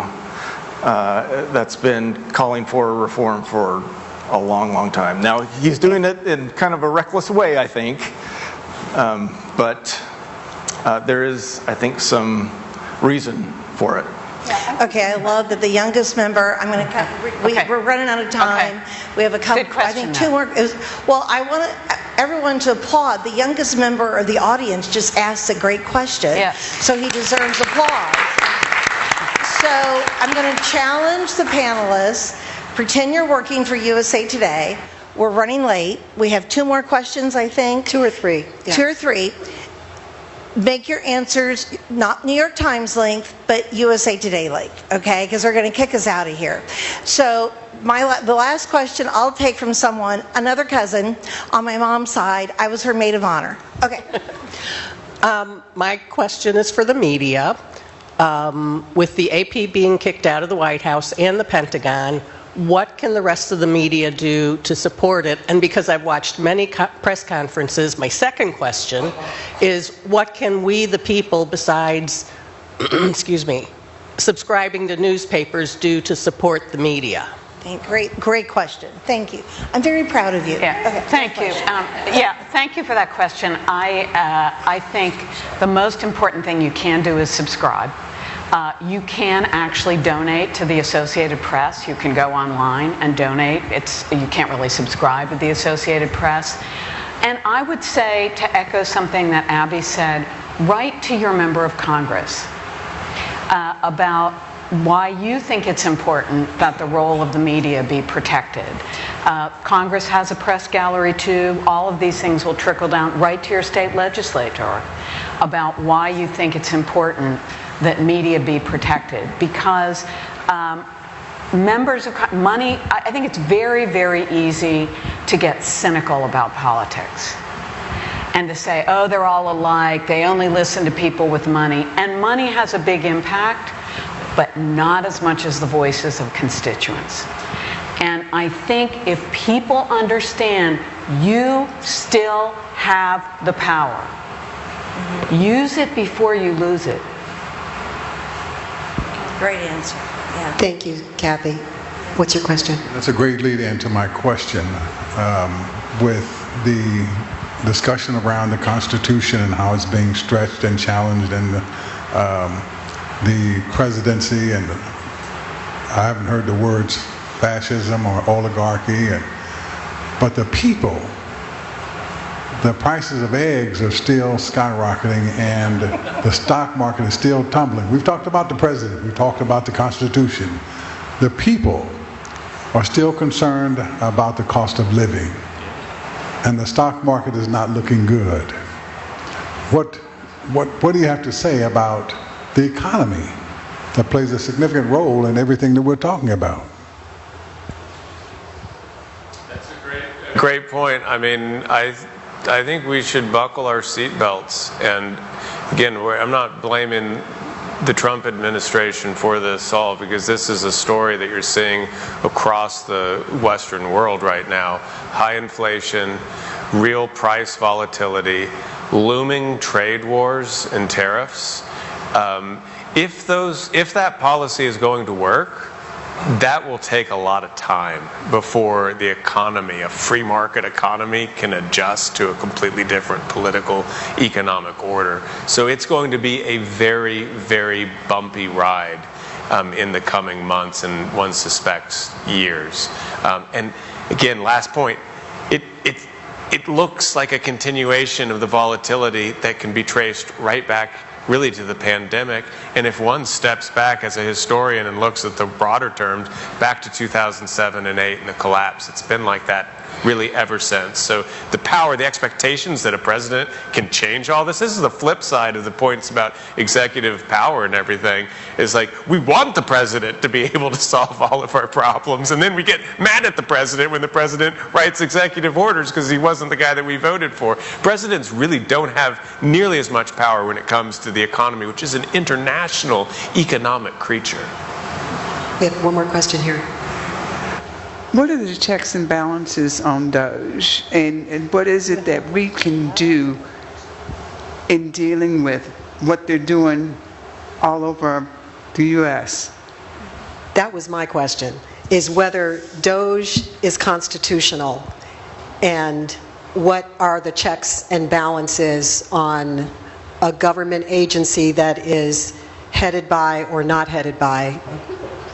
[SPEAKER 5] that's been calling for reform for a long, long time. Now, he's doing it in kind of a reckless way, I think, but there is, I think, some reason for it.
[SPEAKER 1] Okay, I love that the youngest member, I'm going to cut, we're running out of time. We have a couple,
[SPEAKER 4] Good question,
[SPEAKER 1] I think two more. Well, I want everyone to applaud. The youngest member of the audience just asked a great question.
[SPEAKER 4] Yes.
[SPEAKER 1] So he deserves applause. So I'm going to challenge the panelists. Pretend you're working for USA Today. We're running late. We have two more questions, I think.
[SPEAKER 2] Two or three. Yeah.
[SPEAKER 1] Two or three. Make your answers not New York Times length, but USA Today length, okay? Because they're going to kick us out of here. So the last question I'll take from someone, another cousin on my mom's side. I was her maid of honor. Okay.
[SPEAKER 15] My question is for the media. With the AP being kicked out of the White House and the Pentagon, what can the rest of the media do to support it? And because I've watched many press conferences, my second question is, what can we, the people, besides, subscribing to newspapers, do to support the media?
[SPEAKER 1] Great question. Thank you. I'm very proud of you.
[SPEAKER 4] Yeah.
[SPEAKER 1] Okay,
[SPEAKER 4] thank you. Thank you for that question. I think the most important thing you can do is subscribe. You can actually donate to the Associated Press. You can go online and donate. You can't really subscribe to the Associated Press. And I would say, to echo something that Abby said, write to your member of Congress about why you think it's important that the role of the media be protected. Congress has a press gallery too. All of these things will trickle down. Write to your state legislator about why you think it's important that media be protected, because members of money, I think it's very, very easy to get cynical about politics and to say, oh, they're all alike, they only listen to people with money. And money has a big impact, but not as much as the voices of constituents. And I think if people understand you still have the power, use it before you lose it.
[SPEAKER 1] Great answer. Yeah.
[SPEAKER 2] Thank you, Kathy. What's your question?
[SPEAKER 16] That's a great lead into my question. With the discussion around the Constitution and how it's being stretched and challenged, and the presidency, and I haven't heard the words fascism or oligarchy, but the people, the prices of eggs are still skyrocketing, and the stock market is still tumbling. We've talked about the president, we've talked about the Constitution. The people are still concerned about the cost of living, and the stock market is not looking good. What do you have to say about the economy that plays a significant role in everything that we're talking about?
[SPEAKER 3] That's a great point. I mean, I think we should buckle our seatbelts. And again, I'm not blaming the Trump administration for this all, because this is a story that you're seeing across the Western world right now. High inflation, real price volatility, looming trade wars and tariffs. If that policy is going to work, that will take a lot of time before the economy, a free market economy, can adjust to a completely different political economic order. So it's going to be a very, very bumpy ride in the coming months, and one suspects years. And again, last point, it looks like a continuation of the volatility that can be traced right back really to the pandemic. And if one steps back as a historian and looks at the broader terms, back to 2007 and 8 and the collapse, it's been like that really ever since. So the power, the expectations that a president can change all this is the flip side of the points about executive power and everything, is like, we want the president to be able to solve all of our problems, and then we get mad at the president when the president writes executive orders because he wasn't the guy that we voted for. Presidents really don't have nearly as much power when it comes to the economy, which is an international economic creature.
[SPEAKER 2] We have one more question here.
[SPEAKER 17] What are the checks and balances on Doge, and what is it that we can do in dealing with what they're doing all over the U.S.?
[SPEAKER 2] That was my question, is whether Doge is constitutional, and what are the checks and balances on a government agency that is headed by or not headed by,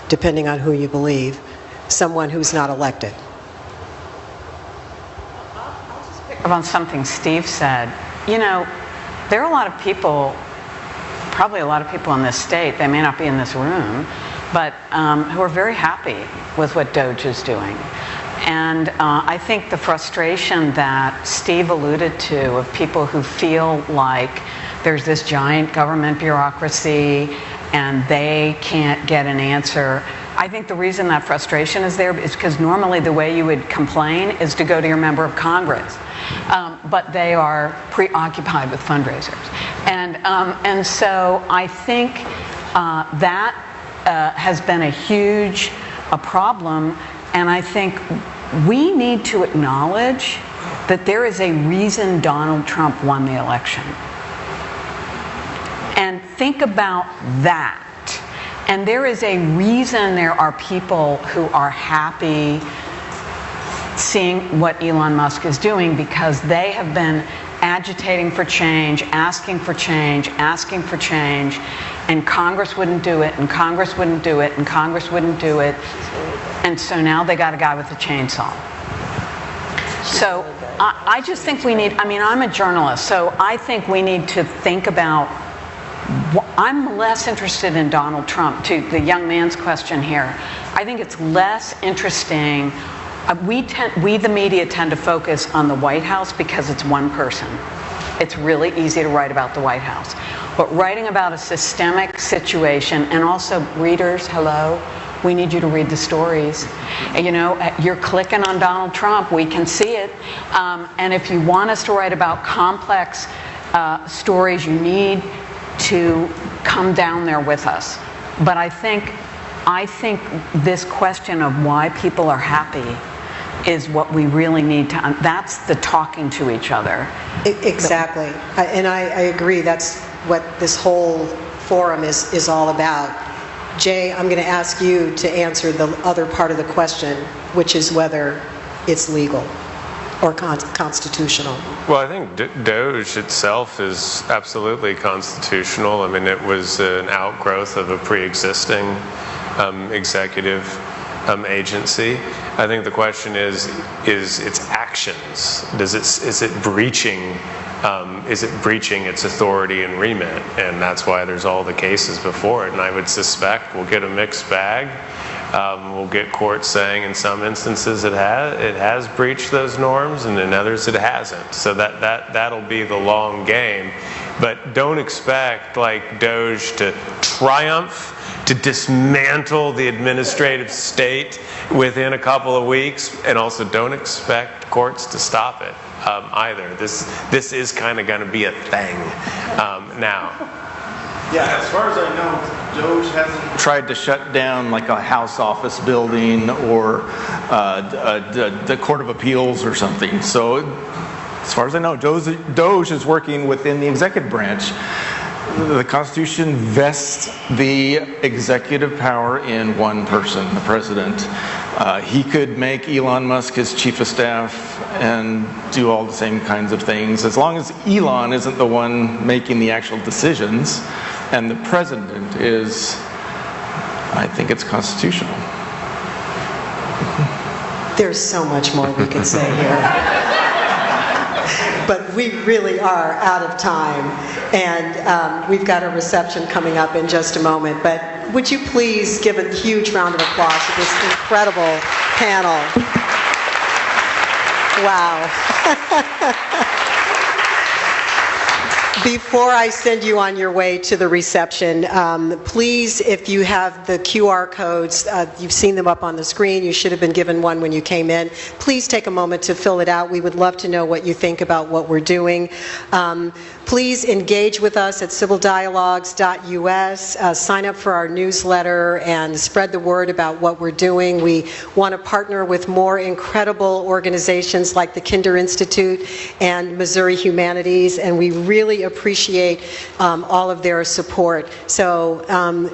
[SPEAKER 2] depending on who you believe, someone who's not elected.
[SPEAKER 4] On something Steve said, you know, there are a lot of people, probably a lot of people in this state, they may not be in this room, but who are very happy with what Doge is doing. And I think the frustration that Steve alluded to of people who feel like there's this giant government bureaucracy and they can't get an answer, I think the reason that frustration is there is because normally the way you would complain is to go to your member of Congress. But they are preoccupied with fundraisers. And so I think that has been a huge problem, and I think we need to acknowledge that there is a reason Donald Trump won the election. And think about that. And there is a reason there are people who are happy seeing what Elon Musk is doing, because they have been agitating for change, asking for change, asking for change, and Congress wouldn't do it, and Congress wouldn't do it, and Congress wouldn't do it. And so now they got a guy with a chainsaw. So I just think we need, I mean, I'm a journalist, so I think we need to think about, I'm less interested in Donald Trump, to the young man's question here. I think it's less interesting. We, the media, tend to focus on the White House because it's one person. It's really easy to write about the White House. But writing about a systemic situation, and also readers, hello, we need you to read the stories. You know, you're clicking on Donald Trump, we can see it. And if you want us to write about complex stories, you need to come down there with us. But I think this question of why people are happy is what we really need to, that's the talking to each other.
[SPEAKER 2] Exactly. And I agree, that's what this whole forum is all about. Jay, I'm going to ask you to answer the other part of the question, which is whether it's legal or constitutional.
[SPEAKER 3] Well, I think Doge itself is absolutely constitutional. I mean, it was an outgrowth of a pre-existing executive agency. I think the question is its actions. Is it breaching its authority and remit? And that's why there's all the cases before it. And I would suspect we'll get a mixed bag. We'll get courts saying in some instances it has breached those norms, and in others it hasn't. So that'll be the long game. But don't expect like Doge to triumph, to dismantle the administrative state within a couple of weeks, and also don't expect courts to stop it either. This is kind of going to be a thing now.
[SPEAKER 5] Yeah, as far as I know, Doge hasn't tried to shut down like a House office building or the Court of Appeals or something. So as far as I know, Doge is working within the executive branch. The Constitution vests the executive power in one person, the president. He could make Elon Musk his chief of staff and do all the same kinds of things, as long as Elon isn't the one making the actual decisions, and the president is. I think it's constitutional.
[SPEAKER 2] There's so much more we could say here. But we really are out of time, and we've got a reception coming up in just a moment. But would you please give a huge round of applause to this incredible panel? Wow. Before I send you on your way to the reception, please, if you have the QR codes, you've seen them up on the screen, you should have been given one when you came in. Please take a moment to fill it out. We would love to know what you think about what we're doing. Please engage with us at civildialogues.us. Sign up for our newsletter and spread the word about what we're doing. We want to partner with more incredible organizations like the Kinder Institute and Missouri Humanities, and we really appreciate all of their support. So,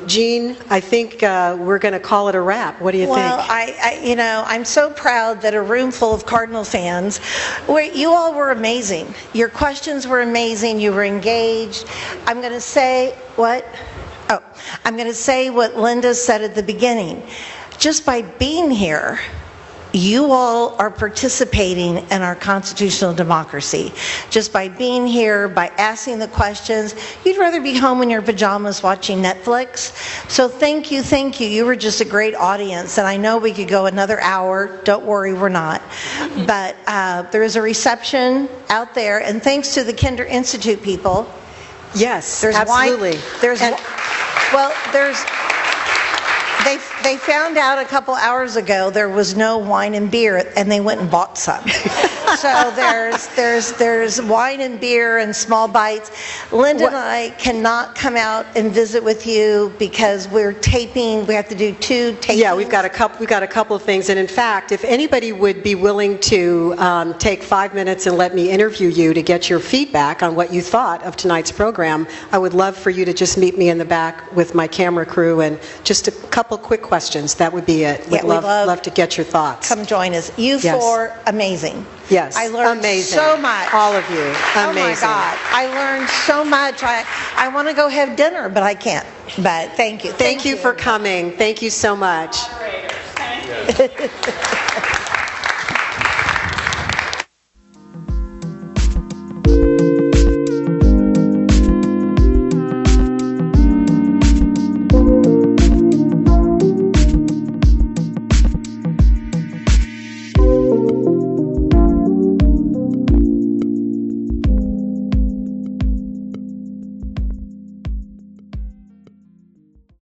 [SPEAKER 2] Jean, I think we're going to call it a wrap. What do you think?
[SPEAKER 1] Well, I'm so proud that a room full of Cardinal fans, you all were amazing. Your questions were amazing. You were engaged. I'm going to say what Linda said at the beginning. Just by being here, you all are participating in our constitutional democracy. Just by being here, by asking the questions, you'd rather be home in your pajamas watching Netflix. So thank you, thank you. You were just a great audience, and I know we could go another hour. Don't worry, we're not. But there is a reception out there, and thanks to the Kinder Institute people.
[SPEAKER 2] Yes, absolutely.
[SPEAKER 1] They found out a couple hours ago there was no wine and beer, and they went and bought some. So there's wine and beer and small bites. Linda and I cannot come out and visit with you because we're taping. We have to do 2 tapings.
[SPEAKER 2] Yeah, we've got a couple of things, and in fact, if anybody would be willing to take 5 minutes and let me interview you to get your feedback on what you thought of tonight's program, I would love for you to just meet me in the back with my camera crew and just a couple quick questions. That would be it. We'd love to get your thoughts.
[SPEAKER 1] Come join us. You four, amazing.
[SPEAKER 2] Yes,
[SPEAKER 1] I learned
[SPEAKER 2] amazing.
[SPEAKER 1] so much.
[SPEAKER 2] All of you, amazing.
[SPEAKER 1] Oh my God, I learned so much. I want to go have dinner, but I can't. But thank you.
[SPEAKER 2] Thank you for coming. Thank you so much.